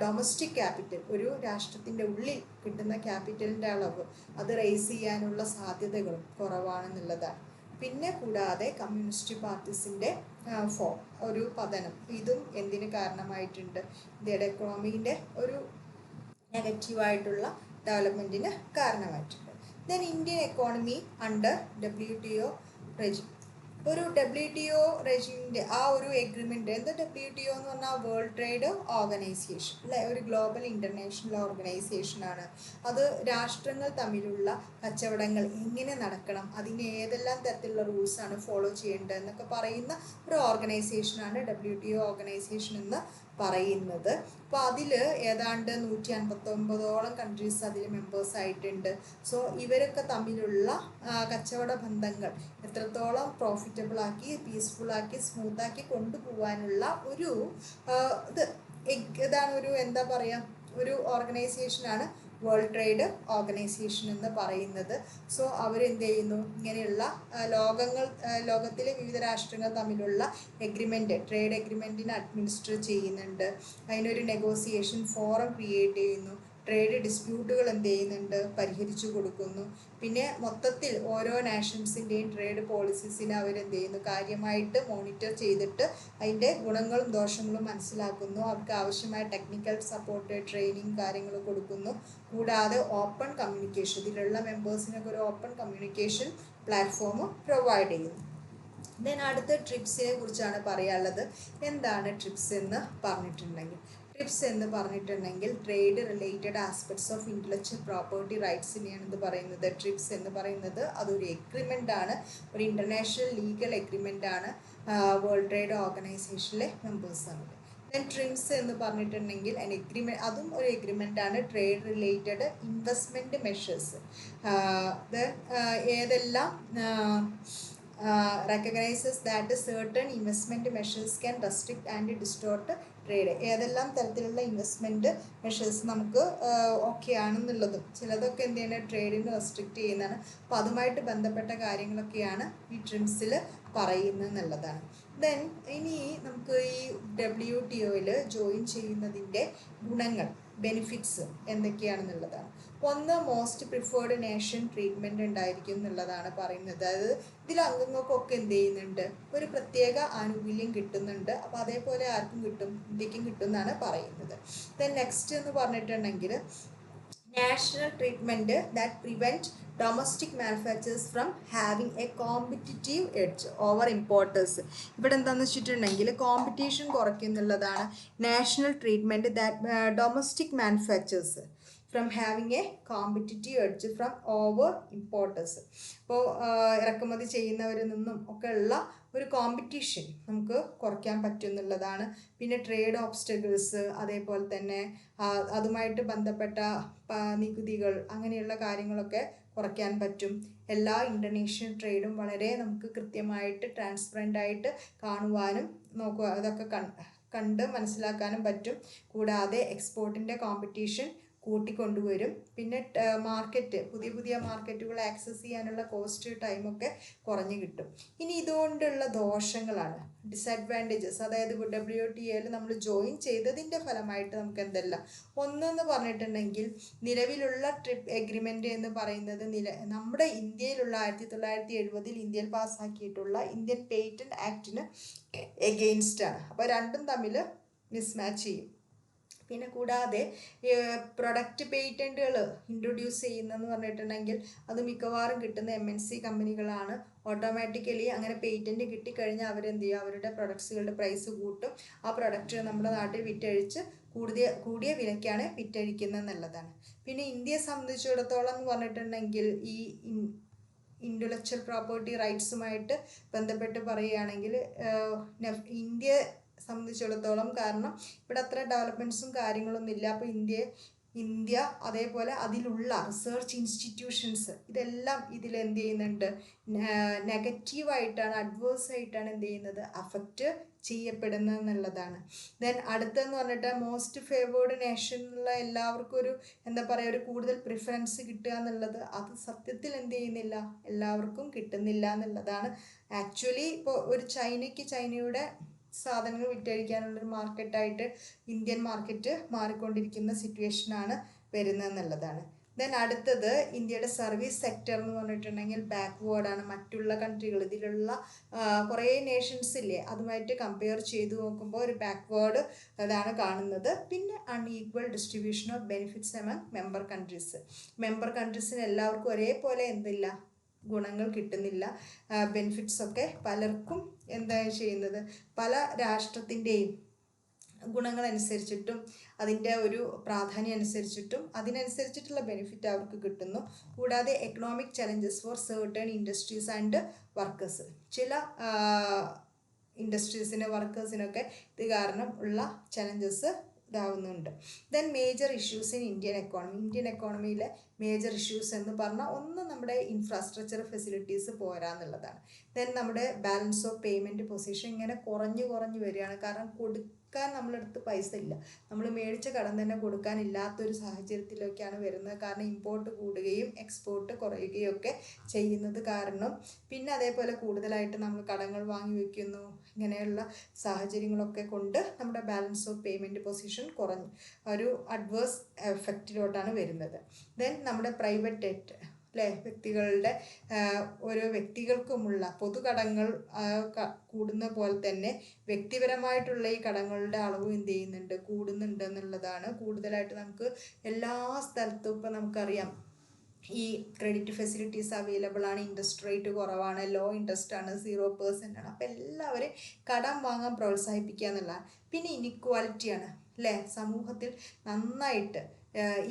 [SPEAKER 1] ഡൊമസ്റ്റിക് ക്യാപിറ്റൽ, ഒരു രാഷ്ട്രത്തിൻ്റെ ഉള്ളിൽ കിട്ടുന്ന ക്യാപിറ്റലിൻ്റെ അളവ് അത് റേസ് ചെയ്യാനുള്ള സാധ്യതകളും കുറവാണെന്നുള്ളതാണ്. പിന്നെ കൂടാതെ കമ്മ്യൂണിസ്റ്റ് പാർട്ടീസിൻ്റെ ഒരു പതനം, ഇതും എന്തിന് കാരണമായിട്ടുണ്ട്, ഇന്ത്യയുടെ എക്കണോമിൻ്റെ ഒരു നെഗറ്റീവായിട്ടുള്ള ഡെവലപ്മെൻറ്റിന് കാരണമായിട്ടുണ്ട്. Then Indian economy under WTO regime. ഒരു WTO റെജിമിൻ്റെ ആ ഒരു എഗ്രിമെൻ്റ്, എന്താ WTO എന്ന് പറഞ്ഞാൽ വേൾഡ് ട്രേഡ് ഓർഗനൈസേഷൻ അല്ലേ, ഒരു ഗ്ലോബൽ ഇൻ്റർനാഷണൽ ഓർഗനൈസേഷനാണ്. അത് രാഷ്ട്രങ്ങൾ തമ്മിലുള്ള കച്ചവടങ്ങൾ എങ്ങനെ നടക്കണം, അതിന് ഏതെല്ലാം തരത്തിലുള്ള റൂൾസാണ് ഫോളോ ചെയ്യേണ്ടത് എന്നൊക്കെ പറയുന്ന ഒരു ഓർഗനൈസേഷനാണ് WTO ഓർഗനൈസേഷൻ എന്ന് പറയുന്നത്. അപ്പോൾ അതിൽ ഏതാണ്ട് 159ഓളം കൺട്രീസ് അതിൽ മെമ്പേഴ്സ് ആയിട്ടുണ്ട്. സോ ഇവരൊക്കെ തമ്മിലുള്ള കച്ചവട ബന്ധങ്ങൾ എത്രത്തോളം പ്രോഫിറ്റബിളാക്കി, പീസ്ഫുള്ളാക്കി, സ്മൂത്താക്കി കൊണ്ടുപോകാനുള്ള ഒരു ഇതാണ് ഒരു എന്താ പറയുക, ഒരു ഓർഗനൈസേഷനാണ് വേൾഡ് ട്രേഡ് ഓർഗനൈസേഷൻ എന്ന് പറയുന്നത്. സോ അവരെന്ത് ചെയ്യുന്നു, ഇങ്ങനെയുള്ള ലോകത്തിലെ വിവിധ രാഷ്ട്രങ്ങൾ തമ്മിലുള്ള എഗ്രിമെൻറ്റ്, ട്രേഡ് എഗ്രിമെൻറ്റിനെ അഡ്മിനിസ്റ്റർ ചെയ്യുന്നുണ്ട്. അതിനൊരു നെഗോസിയേഷൻ ഫോറം ക്രിയേറ്റ് ചെയ്യുന്നു. ട്രേഡ് ഡിസ്പ്യൂട്ടുകൾ എന്ത് ചെയ്യുന്നുണ്ട്, പരിഹരിച്ചു കൊടുക്കുന്നു. പിന്നെ മൊത്തത്തിൽ ഓരോ നാഷൻസിൻ്റെയും ട്രേഡ് പോളിസീസിനെ അവരെന്ത് ചെയ്യുന്നു, കാര്യമായിട്ട് മോണിറ്റർ ചെയ്തിട്ട് അതിൻ്റെ ഗുണങ്ങളും ദോഷങ്ങളും മനസ്സിലാക്കുന്നു. അവർക്ക് ആവശ്യമായ ടെക്നിക്കൽ സപ്പോർട്ട്, ട്രെയിനിങ് കാര്യങ്ങൾ കൊടുക്കുന്നു. കൂടാതെ ഓപ്പൺ കമ്മ്യൂണിക്കേഷൻ, ഇതിലുള്ള മെമ്പേഴ്സിനൊക്കെ ഒരു ഓപ്പൺ കമ്മ്യൂണിക്കേഷൻ പ്ലാറ്റ്ഫോം പ്രൊവൈഡ് ചെയ്യുന്നു. ദെൻ അടുത്ത ട്രിപ്സിനെ കുറിച്ചാണ് പറയാനുള്ളത്. എന്താണ് ട്രിപ്സ് എന്ന് പറഞ്ഞിട്ടുണ്ടെങ്കിൽ, ട്രിപ്സ് എന്ന് പറഞ്ഞിട്ടുണ്ടെങ്കിൽ trade related aspects of intellectual property റൈറ്റ്സിനെയാണ് ഇത് പറയുന്നത്. ട്രിപ്സ് എന്ന് പറയുന്നത് അതൊരു എഗ്രിമെൻ്റ് ആണ്, ഒരു ഇൻ്റർനാഷണൽ ലീഗൽ എഗ്രിമെൻ്റ് ആണ്. വേൾഡ് ട്രേഡ് ഓർഗനൈസേഷനിലെ മെമ്പേഴ്സാണ്. ദെൻ ട്രിപ്സ് എന്ന് പറഞ്ഞിട്ടുണ്ടെങ്കിൽ അതും ഒരു എഗ്രിമെൻ്റ് ആണ്. ട്രേഡ് റിലേറ്റഡ് ഇൻവെസ്റ്റ്മെൻറ്റ് മെഷേഴ്സ്, ഏതെല്ലാം recognizes that certain investment measures can restrict and distort trade. ഏതെല്ലാം തരത്തിലുള്ള ഇൻവെസ്റ്റ്മെൻറ്റ് മെഷേഴ്സ് നമുക്ക് ഓക്കെ ആണെന്നുള്ളതും ചിലതൊക്കെ എന്ത് ചെയ്യുന്നത് ട്രേഡിന് റെസ്ട്രിക്റ്റ് ചെയ്യുന്നതാണ്. അപ്പോൾ അതുമായിട്ട് ബന്ധപ്പെട്ട കാര്യങ്ങളൊക്കെയാണ് ഈ ട്രിംസിൽ പറയുന്നത് എന്നുള്ളതാണ്. ദെൻ ഇനി നമുക്ക് ഈ WTOയിൽ ജോയിൻ ചെയ്യുന്നതിൻ്റെ ഗുണങ്ങൾ, ബെനിഫിറ്റ്സ് എന്തൊക്കെയാണെന്നുള്ളതാണ്. ഒന്ന്, മോസ്റ്റ് പ്രിഫേർഡ് നേഷൻ ട്രീറ്റ്മെൻറ്റ് ഉണ്ടായിരിക്കും എന്നുള്ളതാണ് പറയുന്നത്. അതായത് ഇതിൽ അംഗങ്ങൾക്കൊക്കെ എന്ത് ചെയ്യുന്നുണ്ട്, ഒരു പ്രത്യേക ആനുകൂല്യം കിട്ടുന്നുണ്ട്. അപ്പോൾ അതേപോലെ ആർക്കും കിട്ടും, ഇന്ത്യക്കും കിട്ടും എന്നാണ് പറയുന്നത്. ദെൻ നെക്സ്റ്റ് എന്ന് പറഞ്ഞിട്ടുണ്ടെങ്കിൽ national treatment that prevent domestic manufacturers from having a competitive edge over importers. ഇവിടെ എന്താണെന്ന് വെച്ചിട്ടുണ്ടെങ്കിൽ കോമ്പറ്റീഷൻ കുറയ്ക്കുന്നുള്ളതാണ് national treatment that domestic manufacturers from having a competitive edge from over importers. അപ്പോൾ ഇറക്കുമതി ചെയ്യുന്നവരിൽ നിന്നും ഒക്കെ ഉള്ള ഒരു കോമ്പറ്റീഷൻ നമുക്ക് കുറയ്ക്കാൻ പറ്റും എന്നുള്ളതാണ്. പിന്നെ ട്രേഡ് ഓബ്സ്റ്റക്കിൾസ്, അതേപോലെ തന്നെ അതുമായിട്ട് ബന്ധപ്പെട്ട നികുതികൾ, അങ്ങനെയുള്ള കാര്യങ്ങളൊക്കെ കുറയ്ക്കാൻ പറ്റും. എല്ലാ ഇൻ്റർനാഷണൽ ട്രേഡും വളരെ നമുക്ക് കൃത്യമായിട്ട് ട്രാൻസ്പെറൻ്റ് ആയിട്ട് കാണുവാനും അതൊക്കെ കണ്ട് മനസ്സിലാക്കാനും പറ്റും. കൂടാതെ എക്സ്പോർട്ടിൻ്റെ കോമ്പറ്റീഷൻ കൂട്ടിക്കൊണ്ടുവരും. പിന്നെ മാർക്കറ്റ്, പുതിയ മാർക്കറ്റുകൾ ആക്സസ് ചെയ്യാനുള്ള കോസ്റ്റ് ടൈമൊക്കെ കുറഞ്ഞു കിട്ടും. ഇനി ഇതുകൊണ്ടുള്ള ദോഷങ്ങളാണ്, ഡിസഡ്വാൻറ്റേജസ്. അതായത് WTOയിൽ നമ്മൾ ജോയിൻ ചെയ്തതിൻ്റെ ഫലമായിട്ട് നമുക്ക് എന്തെല്ലാം. ഒന്നെന്ന് പറഞ്ഞിട്ടുണ്ടെങ്കിൽ നിലവിലുള്ള ട്രിപ്പ് എഗ്രിമെൻ്റ് എന്ന് പറയുന്നത് നമ്മുടെ ഇന്ത്യയിലുള്ള 1970 ഇന്ത്യയിൽ പാസ്സാക്കിയിട്ടുള്ള ഇന്ത്യൻ പേറ്റന്റ് ആക്ടിന് എഗെയിൻസ്റ്റ് ആണ്. അപ്പോൾ രണ്ടും തമ്മിൽ മിസ്മാച്ച് ചെയ്യും. പിന്നെ കൂടാതെ പ്രൊഡക്റ്റ് പേറ്റൻറ്റുകൾ ഇൻട്രൊഡ്യൂസ് ചെയ്യുന്നതെന്ന് പറഞ്ഞിട്ടുണ്ടെങ്കിൽ അത് മിക്കവാറും കിട്ടുന്ന MNC കമ്പനികളാണ്. ഓട്ടോമാറ്റിക്കലി അങ്ങനെ പേറ്റൻറ്റ് കിട്ടിക്കഴിഞ്ഞാൽ അവരെന്ത് ചെയ്യും, അവരുടെ പ്രൊഡക്ട്സുകളുടെ പ്രൈസ് കൂട്ടും. ആ പ്രൊഡക്റ്റ് നമ്മുടെ നാട്ടിൽ വിറ്റഴിച്ച് കൂടിയ വിലയ്ക്കാണ് വിറ്റഴിക്കുന്നത് എന്നുള്ളതാണ്. പിന്നെ ഇന്ത്യയെ സംബന്ധിച്ചിടത്തോളം എന്ന് പറഞ്ഞിട്ടുണ്ടെങ്കിൽ ഈ ഇൻ്റലക്ച്വൽ പ്രോപ്പർട്ടി റൈറ്റ്സുമായിട്ട് ബന്ധപ്പെട്ട് പറയുകയാണെങ്കിൽ ഇന്ത്യ സംബന്ധിച്ചിടത്തോളം, കാരണം ഇവിടെ അത്ര ഡെവലപ്മെൻറ്റ്സും കാര്യങ്ങളൊന്നും ഇല്ല. അപ്പോൾ ഇന്ത്യ അതേപോലെ അതിലുള്ള റിസർച്ച് ഇൻസ്റ്റിറ്റ്യൂഷൻസ് ഇതെല്ലാം ഇതിലെന്ത് ചെയ്യുന്നുണ്ട്, നെഗറ്റീവായിട്ടാണ്, അഡ്വേഴ്സായിട്ടാണ് എന്ത് ചെയ്യുന്നത്, അഫക്റ്റ് ചെയ്യപ്പെടുന്നത് എന്നുള്ളതാണ്. ദെൻ അടുത്തെന്ന് പറഞ്ഞിട്ട് മോസ്റ്റ് ഫേവേർഡ് നേഷനുള്ള എല്ലാവർക്കും ഒരു എന്താ പറയുക, ഒരു കൂടുതൽ പ്രിഫറൻസ് കിട്ടുക എന്നുള്ളത് അത് സത്യത്തിൽ എന്ത് ചെയ്യുന്നില്ല, എല്ലാവർക്കും കിട്ടുന്നില്ല എന്നുള്ളതാണ്. ആക്ച്വലി ഇപ്പോൾ ഒരു ചൈനയുടെ സാധനങ്ങൾ വിറ്റഴിക്കാനുള്ളൊരു മാർക്കറ്റായിട്ട് ഇന്ത്യൻ മാർക്കറ്റ് മാറിക്കൊണ്ടിരിക്കുന്ന സിറ്റുവേഷനാണ് വരുന്നതെന്നുള്ളതാണ്. ദെൻ അടുത്തത് ഇന്ത്യയുടെ സർവീസ് സെക്ടർ എന്ന് പറഞ്ഞിട്ടുണ്ടെങ്കിൽ ബാക്ക്വേർഡാണ്. മറ്റുള്ള കൺട്രികൾ, ഇതിലുള്ള കുറേ നേഷൻസ് ഇല്ലേ, അതുമായിട്ട് കമ്പയർ ചെയ്ത് നോക്കുമ്പോൾ ഒരു ബാക്ക്വേർഡ് അതാണ് കാണുന്നത്. പിന്നെ unequal distribution of benefits among member കൺട്രീസിന് എല്ലാവർക്കും ഒരേപോലെ എന്തില്ല, ഗുണങ്ങൾ കിട്ടുന്നില്ല. ബെനിഫിറ്റ്സൊക്കെ പലർക്കും എന്താ ചെയ്യുന്നത്, പല രാഷ്ട്രത്തിൻ്റെയും ഗുണങ്ങളനുസരിച്ചിട്ടും അതിൻ്റെ ഒരു പ്രാധാന്യം അനുസരിച്ചിട്ടും അതിനനുസരിച്ചിട്ടുള്ള ബെനിഫിറ്റ് അവർക്ക് കിട്ടുന്നു. കൂടാതെ economic challenges for certain industries and workers, ചില ഇൻഡസ്ട്രീസിന് വർക്കേഴ്സിനൊക്കെ ഇത് കാരണം ഉള്ള ചലഞ്ചസ് ഇതാവുന്നുണ്ട്. Then major issues in Indian എക്കോണമിയിലെ മേജർ ഇഷ്യൂസ് എന്ന് പറഞ്ഞാൽ ഒന്ന് നമ്മുടെ ഇൻഫ്രാസ്ട്രക്ചർ ഫെസിലിറ്റീസ് പോരാന്നുള്ളതാണ്. ദെൻ നമ്മുടെ ബാലൻസ് ഓഫ് പേയ്മെൻറ്റ് പൊസിഷൻ ഇങ്ങനെ കുറഞ്ഞു വരികയാണ്. കാരണം കൊടുക്കാൻ നമ്മളടുത്ത് പൈസ ഇല്ല, നമ്മൾ മേടിച്ച കടം തന്നെ കൊടുക്കാനില്ലാത്തൊരു സാഹചര്യത്തിലൊക്കെയാണ് വരുന്നത്. കാരണം ഇമ്പോർട്ട് കൂടുകയും എക്സ്പോർട്ട് കുറയുകയും ഒക്കെ ചെയ്യുന്നത് കാരണം. പിന്നെ അതേപോലെ കൂടുതലായിട്ട് നമ്മൾ കടങ്ങൾ വാങ്ങി വയ്ക്കുന്നു. ഇങ്ങനെയുള്ള സാഹചര്യങ്ങളൊക്കെ കൊണ്ട് നമ്മുടെ ബാലൻസ് ഓഫ് പേയ്മെൻറ്റ് പൊസിഷൻ കുറഞ്ഞു, ഒരു അഡ്വേഴ്സ് എഫക്റ്റിലോട്ടാണ് വരുന്നത്. ദെൻ നമ്മുടെ പ്രൈവറ്റ് ഡെറ്റ് അല്ലേ, വ്യക്തികളുടെ ഓരോ വ്യക്തികൾക്കുമുള്ള പൊതുകടങ്ങൾ കൂടുന്ന പോലെ തന്നെ വ്യക്തിപരമായിട്ടുള്ള ഈ കടങ്ങളുടെ അളവും എന്ത് ചെയ്യുന്നുണ്ട്, കൂടുന്നുണ്ട് എന്നുള്ളതാണ്. കൂടുതലായിട്ട് നമുക്ക് എല്ലാ സ്ഥലത്തും ഇപ്പം നമുക്കറിയാം ഈ ക്രെഡിറ്റ് ഫെസിലിറ്റീസ് അവൈലബിൾ ആണ്, ഇൻട്രസ്റ്റ് റേറ്റ് കുറവാണ്, ലോ ഇൻട്രസ്റ്റ് ആണ്, 0% ആണ്. അപ്പോൾ എല്ലാവരും കടം വാങ്ങാൻ പ്രോത്സാഹിപ്പിക്കുക എന്നുള്ളതാണ്. പിന്നെ ഇനിക്വാലിറ്റിയാണ് അല്ലേ, സമൂഹത്തിൽ നന്നായിട്ട്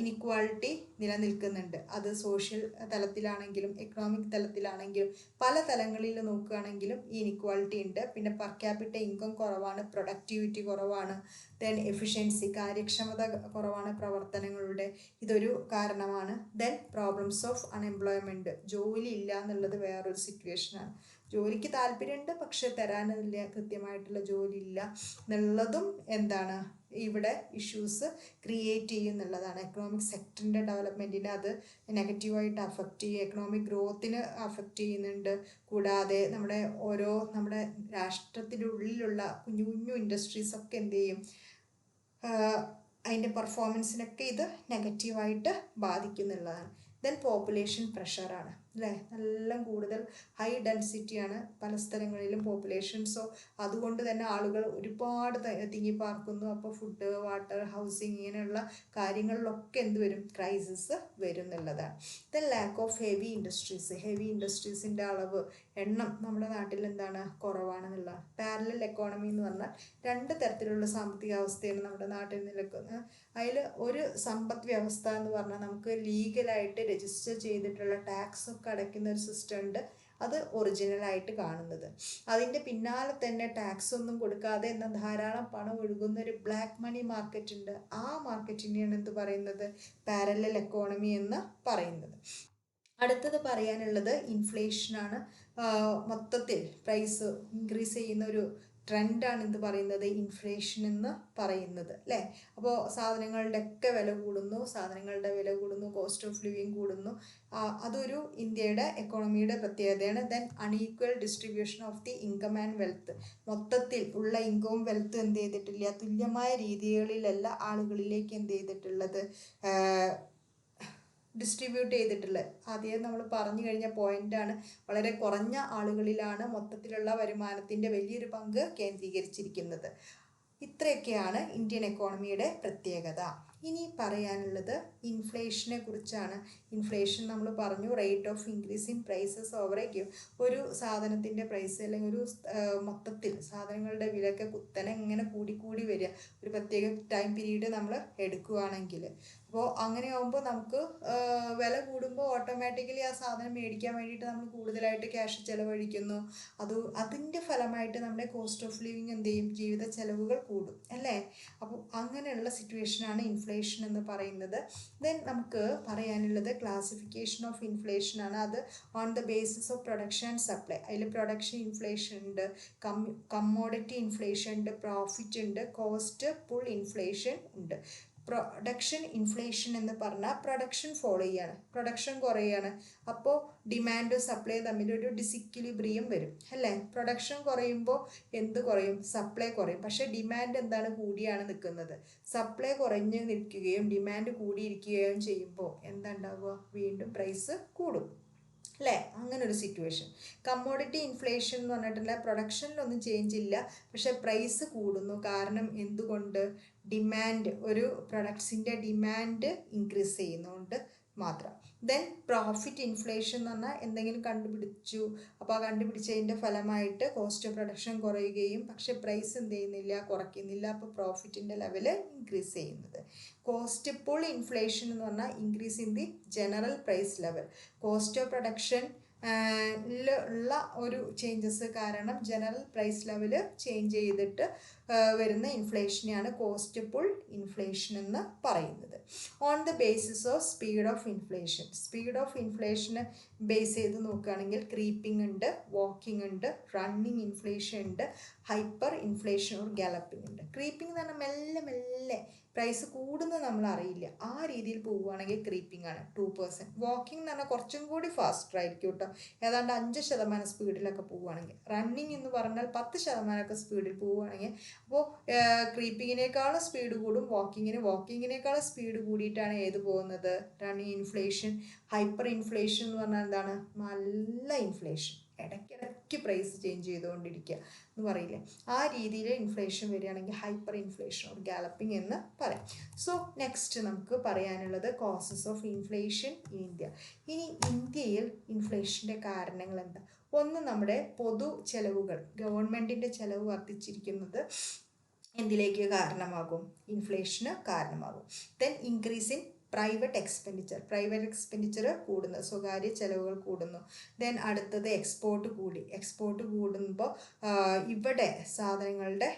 [SPEAKER 1] ഇനിക്വാളിറ്റി നിലനിൽക്കുന്നുണ്ട്. അത് സോഷ്യൽ തലത്തിലാണെങ്കിലും എക്കണോമിക് തലത്തിലാണെങ്കിലും പല തലങ്ങളിൽ നോക്കുകയാണെങ്കിലും ഈ ഇനിക്വാളിറ്റി ഉണ്ട്. പിന്നെ പെർ ക്യാപിറ്റ ഇൻകം കുറവാണ്, പ്രൊഡക്ടിവിറ്റി കുറവാണ്, ദെൻ എഫിഷ്യൻസി കാര്യക്ഷമത കുറവാണ് പ്രവർത്തനങ്ങളുടെ, ഇതൊരു കാരണമാണ്. ദെൻ പ്രോബ്ലംസ് ഓഫ് അൺഎംപ്ലോയ്മെൻറ്റ്, ജോലി ഇല്ല എന്നുള്ളത് വേറൊരു സിറ്റുവേഷനാണ്. ജോലിക്ക് താല്പര്യമുണ്ട് പക്ഷെ തരാനില്ല, കൃത്യമായിട്ടുള്ള ജോലി ഇല്ല എന്നുള്ളതും എന്താണ് ഇവിടെ ഇഷ്യൂസ് ക്രിയേറ്റ് ചെയ്യുന്നുള്ളതാണ്. എക്കണോമിക് സെക്ടറിൻ്റെ ഡെവലപ്മെൻറ്റിനെ അത് നെഗറ്റീവായിട്ട് അഫക്റ്റ് ചെയ്യും, എക്കണോമിക് ഗ്രോത്തിന് അഫക്റ്റ് ചെയ്യുന്നുണ്ട്. കൂടാതെ നമ്മുടെ രാഷ്ട്രത്തിൻ്റെ ഉള്ളിലുള്ള കുഞ്ഞു കുഞ്ഞു ഇൻഡസ്ട്രീസൊക്കെ എന്ത് ചെയ്യും, അതിൻ്റെ പെർഫോമൻസിനൊക്കെ ഇത് നെഗറ്റീവായിട്ട് ബാധിക്കുന്നുള്ളതാണ്. ദെൻ പോപ്പുലേഷൻ പ്രഷറാണ് അല്ലേ, നല്ല കൂടുതൽ ഹൈ ഡെൻസിറ്റിയാണ് പല സ്ഥലങ്ങളിലും പോപ്പുലേഷൻ. സോ അതുകൊണ്ട് തന്നെ ആളുകൾ ഒരുപാട് തിങ്ങിപ്പാർക്കുന്നു. അപ്പോൾ ഫുഡ്, വാട്ടർ, ഹൗസിങ് ഇങ്ങനെയുള്ള കാര്യങ്ങളിലൊക്കെ എന്ത് വരും, ക്രൈസിസ് വരും എന്നുള്ളതാണ്. Then lack of heavy industries, heavy ഇൻഡസ്ട്രീസിൻ്റെ അളവ്, എണ്ണം നമ്മുടെ നാട്ടിൽ എന്താണ്, കുറവാണെന്നുള്ളതാണ്. പാരലൽ എക്കോണമി എന്ന് പറഞ്ഞാൽ രണ്ട് തരത്തിലുള്ള സാമ്പത്തിക അവസ്ഥയാണ് നമ്മുടെ നാട്ടിൽ നിലനിൽക്കുന്നത്. അതിൽ ഒരു സമ്പദ് വ്യവസ്ഥ എന്ന് പറഞ്ഞാൽ നമുക്ക് ലീഗലായിട്ട് രജിസ്റ്റർ ചെയ്തിട്ടുള്ള ടാക്സ് ഒക്കെ അടയ്ക്കുന്ന ഒരു സിസ്റ്റം ഉണ്ട്, അത് ഒറിജിനലായിട്ട് കാണുന്നത്. അതിൻ്റെ പിന്നാലെ തന്നെ ടാക്സ് ഒന്നും കൊടുക്കാതെ എന്നാൽ ധാരാളം പണം ഒഴുകുന്ന ഒരു ബ്ലാക്ക് മണി മാർക്കറ്റ് ഉണ്ട്. ആ മാർക്കറ്റിനെയാണ് എന്ത് പറയുന്നത്, പാരലൽ എക്കോണമി എന്ന് പറയുന്നത്. അടുത്തത് പറയാനുള്ളത് ഇൻഫ്ലേഷനാണ്. മൊത്തത്തിൽ പ്രൈസ് ഇൻക്രീസ് ചെയ്യുന്ന ഒരു ട്രെൻഡാണ് എന്ത് പറയുന്നത്, ഇൻഫ്ലേഷൻ എന്ന് പറയുന്നത് അല്ലേ. അപ്പോൾ സാധനങ്ങളുടെ ഒക്കെ വില കൂടുന്നു, കോസ്റ്റ് ഓഫ് ലിവിങ് കൂടുന്നു. അതൊരു ഇന്ത്യയുടെ എക്കോണമിയുടെ പ്രത്യേകതയാണ്. Then unequal distribution of the income and wealth, മൊത്തത്തിൽ ഉള്ള ഇൻകവും വെൽത്തും എന്ത് ചെയ്തിട്ടില്ല, തുല്യമായ രീതികളിലല്ല ആളുകളിലേക്ക് എന്ത് ചെയ്തിട്ടുള്ളത്, ഡിസ്ട്രിബ്യൂട്ട് ചെയ്തിട്ടുള്ളത്. ആദ്യം നമ്മൾ പറഞ്ഞു കഴിഞ്ഞ പോയിൻ്റാണ്, വളരെ കുറഞ്ഞ ആളുകളിലാണ് മൊത്തത്തിലുള്ള വരുമാനത്തിൻ്റെ വലിയൊരു പങ്ക് കേന്ദ്രീകരിച്ചിരിക്കുന്നത്. ഇത്രയൊക്കെയാണ് ഇന്ത്യൻ എക്കോണമിയുടെ പ്രത്യേകത. ഇനി പറയാനുള്ളത് ഇൻഫ്ലേഷനെ കുറിച്ചാണ്. ഇൻഫ്ലേഷൻ നമ്മൾ പറഞ്ഞു, rate of increase in prices over a give, ഒരു സാധനത്തിൻ്റെ പ്രൈസ് അല്ലെങ്കിൽ ഒരു മൊത്തത്തിൽ സാധനങ്ങളുടെ വിലയൊക്കെ കുത്തനെ ഇങ്ങനെ കൂടി വരിക ഒരു പ്രത്യേക ടൈം പീരീഡ് നമ്മൾ എടുക്കുകയാണെങ്കിൽ. അപ്പോൾ അങ്ങനെ ആകുമ്പോൾ നമുക്ക് വില കൂടുമ്പോൾ ഓട്ടോമാറ്റിക്കലി ആ സാധനം മേടിക്കാൻ വേണ്ടിയിട്ട് നമ്മൾ കൂടുതലായിട്ട് ക്യാഷ് ചിലവഴിക്കുന്നു. അതിൻ്റെ ഫലമായിട്ട് നമ്മുടെ കോസ്റ്റ് ഓഫ് ലിവിങ് എന്ത് ചെയ്യും, ജീവിത ചെലവുകൾ കൂടും അല്ലേ. അപ്പോൾ അങ്ങനെയുള്ള സിറ്റുവേഷനാണ് ഇൻഫ്ലേഷൻ എന്ന് പറയുന്നത്. ദെൻ നമുക്ക് പറയാനുള്ളത് ക്ലാസിഫിക്കേഷൻ ഓഫ് ഇൻഫ്ലേഷൻ ആണ്. അത് on the basis of production and supply. അതിൽ പ്രൊഡക്ഷൻ ഇൻഫ്ലേഷൻ ഉണ്ട്, കമ്മോഡിറ്റി ഇൻഫ്ലേഷൻ ഉണ്ട്, പ്രോഫിറ്റ് ഉണ്ട്, കോസ്റ്റ് പുൾ ഇൻഫ്ലേഷൻ ഉണ്ട്. പ്രൊഡക്ഷൻ ഇൻഫ്ലേഷൻ എന്ന് പറഞ്ഞാൽ പ്രൊഡക്ഷൻ ഫോളോ ചെയ്യാണ്, പ്രൊഡക്ഷൻ കുറയാണ്, അപ്പോൾ ഡിമാൻഡും സപ്ലൈയും തമ്മിലൊരു ഡിസിക്വിലിബ്രിയം വരും അല്ലേ. പ്രൊഡക്ഷൻ കുറയുമ്പോൾ എന്ത് കുറയും, സപ്ലൈ കുറയും. പക്ഷേ ഡിമാൻഡ് എന്താണ്, കൂടിയാണ് നിൽക്കുന്നത്. സപ്ലൈ കുറഞ്ഞ് നിൽക്കുകയും ഡിമാൻഡ് കൂടിയിരിക്കുകയും ചെയ്യുമ്പോൾ എന്താ ഉണ്ടാവുക, വീണ്ടും പ്രൈസ് കൂടും അല്ലേ. അങ്ങനൊരു സിറ്റുവേഷൻ. കമ്മോഡിറ്റി ഇൻഫ്ലേഷൻ എന്ന് പറഞ്ഞിട്ടുണ്ടെങ്കിൽ പ്രൊഡക്ഷനിലൊന്നും ചേഞ്ച് ഇല്ല, പക്ഷേ പ്രൈസ് കൂടുന്നു. കാരണം എന്തുകൊണ്ട്, ഡിമാൻഡ്, ഒരു പ്രൊഡക്ട്സിൻ്റെ ഡിമാൻഡ് ഇൻക്രീസ് ചെയ്യുന്നതുകൊണ്ട് മാത്രം. ദെൻ പ്രോഫിറ്റ് ഇൻഫ്ലേഷൻ എന്ന് പറഞ്ഞാൽ എന്തെങ്കിലും കണ്ടുപിടിച്ചു, അപ്പോൾ ആ കണ്ടുപിടിച്ചതിൻ്റെ ഫലമായിട്ട് കോസ്റ്റ് ഓഫ് പ്രൊഡക്ഷൻ കുറയുകയും പക്ഷേ പ്രൈസ് എന്ത് ചെയ്യുന്നില്ല, കുറയ്ക്കുന്നില്ല. അപ്പോൾ പ്രോഫിറ്റിൻ്റെ ലെവല് ഇൻക്രീസ് ചെയ്യുന്നത്. കോസ്റ്റ് പുൾ ഇൻഫ്ലേഷൻ എന്ന് പറഞ്ഞാൽ increase in the general price level. Cost of production ഉള്ള ഒരു ചേഞ്ചസ് കാരണം ജനറൽ പ്രൈസ് ലെവൽ ചേഞ്ച് ചെയ്തിട്ട് വരുന്ന ഇൻഫ്ലേഷനെയാണ് കോസ്റ്റ് പുൾ ഇൻഫ്ലേഷൻ എന്ന് പറയുന്നത്. On the basis of speed of inflation, speed of ഇൻഫ്ലേഷന് ബേസ് ചെയ്ത് നോക്കുകയാണെങ്കിൽ ക്രീപ്പിംഗ് ഉണ്ട്, വാക്കിംഗ് ഉണ്ട്, റണ്ണിങ് ഇൻഫ്ലേഷൻ ഉണ്ട്, ഹൈപ്പർ ഇൻഫ്ലേഷൻ ഓർ ഗാലപ്പിംഗ് ഉണ്ട്. ക്രീപ്പിംഗ് എന്ന് പറഞ്ഞാൽ മെല്ലെ മെല്ലെ പ്രൈസ് കൂടുന്നത് നമ്മൾ അറിയില്ല, ആ രീതിയിൽ പോവുകയാണെങ്കിൽ ക്രീപ്പിംഗ് ആണ് 2%. വാക്കിംഗ് എന്ന് പറഞ്ഞാൽ കുറച്ചും കൂടി ഫാസ്റ്റർ ആയിരിക്കും കേട്ടോ, ഏതാണ്ട് 5% സ്പീഡിലൊക്കെ പോവുകയാണെങ്കിൽ. റണ്ണിങ് എന്ന് പറഞ്ഞാൽ 10% സ്പീഡിൽ പോവുകയാണെങ്കിൽ. അപ്പോൾ ക്രീപ്പിങ്ങിനേക്കാളും സ്പീഡ് കൂടും, വാക്കിങ്ങിനേക്കാളും സ്പീഡ് കൂടിയിട്ടാണ് ഏത് പോകുന്നത്, റണ്ണിങ് ഇൻഫ്ലേഷൻ. ഹൈപ്പർ ഇൻഫ്ലേഷൻ എന്ന് പറഞ്ഞാൽ എന്താണ്, നല്ല ഇൻഫ്ലേഷൻ, ഇടയ്ക്കിടയ്ക്ക് പ്രൈസ് ചേഞ്ച് ചെയ്തുകൊണ്ടിരിക്കുക എന്ന് പറയില്ലേ, ആ രീതിയിൽ ഇൻഫ്ലേഷൻ വരികയാണെങ്കിൽ ഹൈപ്പർ ഇൻഫ്ലേഷൻ ഓർ ഗാലപ്പിംഗ് എന്ന് പറയാം. സോ നെക്സ്റ്റ് നമുക്ക് പറയാനുള്ളത് causes of inflation in India. ഇനി ഇന്ത്യയിൽ ഇൻഫ്ലേഷൻ്റെ കാരണങ്ങൾ എന്താ? ഒന്ന്, നമ്മുടെ പൊതു ചെലവുകൾ, ഗവൺമെൻറ്റിൻ്റെ ചെലവ് വർദ്ധിച്ചിരിക്കുന്നത് എന്തിലേക്ക് കാരണമാകും, ഇൻഫ്ലേഷന് കാരണമാകും. Then increase in private expenditure കൂടുന്നു, സ്വകാര്യ ചെലവുകൾ കൂടുന്നു. ദെൻ അടുത്തത് എക്സ്പോർട്ട് കൂടുമ്പോൾ ഇവിടെ സാധനങ്ങളുടെ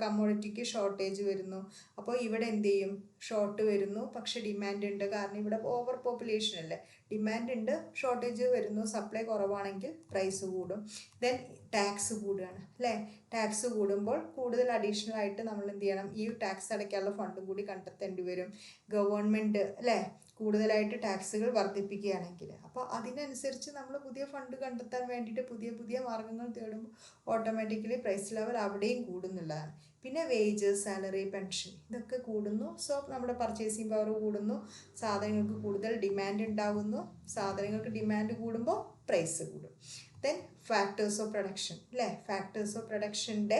[SPEAKER 1] കമ്മോഡിറ്റിക്ക് ഷോർട്ടേജ് വരുന്നു. അപ്പോൾ ഇവിടെ എന്ത് ചെയ്യും, ഷോർട്ട് വരുന്നു, പക്ഷെ ഡിമാൻഡ് ഉണ്ട്, കാരണം ഇവിടെ ഓവർ പോപ്പുലേഷൻ അല്ലേ, ഡിമാൻഡ് ഉണ്ട്, ഷോർട്ടേജ് വരുന്നു, സപ്ലൈ കുറവാണെങ്കിൽ പ്രൈസ് കൂടും. ദെൻ ടാക്സ് കൂടുകയാണ് അല്ലേ, ടാക്സ് കൂടുമ്പോൾ കൂടുതൽ അഡീഷണൽ ആയിട്ട് നമ്മൾ എന്ത് ചെയ്യണം, ഈ ടാക്സ് അടയ്ക്കാനുള്ള ഫണ്ടും കൂടി കണ്ടെത്തേണ്ടി വരും. ഗവൺമെൻറ് അല്ലേ കൂടുതലായിട്ട് ടാക്സുകൾ വർദ്ധിപ്പിക്കുകയാണെങ്കിൽ, അപ്പോൾ അതിനനുസരിച്ച് നമ്മൾ പുതിയ ഫണ്ട് കണ്ടെത്താൻ വേണ്ടിയിട്ട് പുതിയ പുതിയ മാർഗ്ഗങ്ങൾ തേടുമ്പോൾ ഓട്ടോമാറ്റിക്കലി പ്രൈസ് ലെവൽ അവിടെയും കൂടുന്നുള്ളതാണ്. പിന്നെ വേജസ്, സാലറി, പെൻഷൻ ഇതൊക്കെ കൂടുന്നു. സോ നമ്മുടെ പർച്ചേസിങ് പവർ കൂടുന്നു, സാധനങ്ങൾക്ക് കൂടുതൽ ഡിമാൻഡ് ഉണ്ടാകുന്നു, സാധനങ്ങൾക്ക് ഡിമാൻഡ് കൂടുമ്പോൾ പ്രൈസ് കൂടും. ദെൻ ഫാക്ടേഴ്സ് ഓഫ് പ്രൊഡക്ഷൻ അല്ലേ, ഫാക്ടേഴ്സ് ഓഫ് പ്രൊഡക്ഷൻ്റെ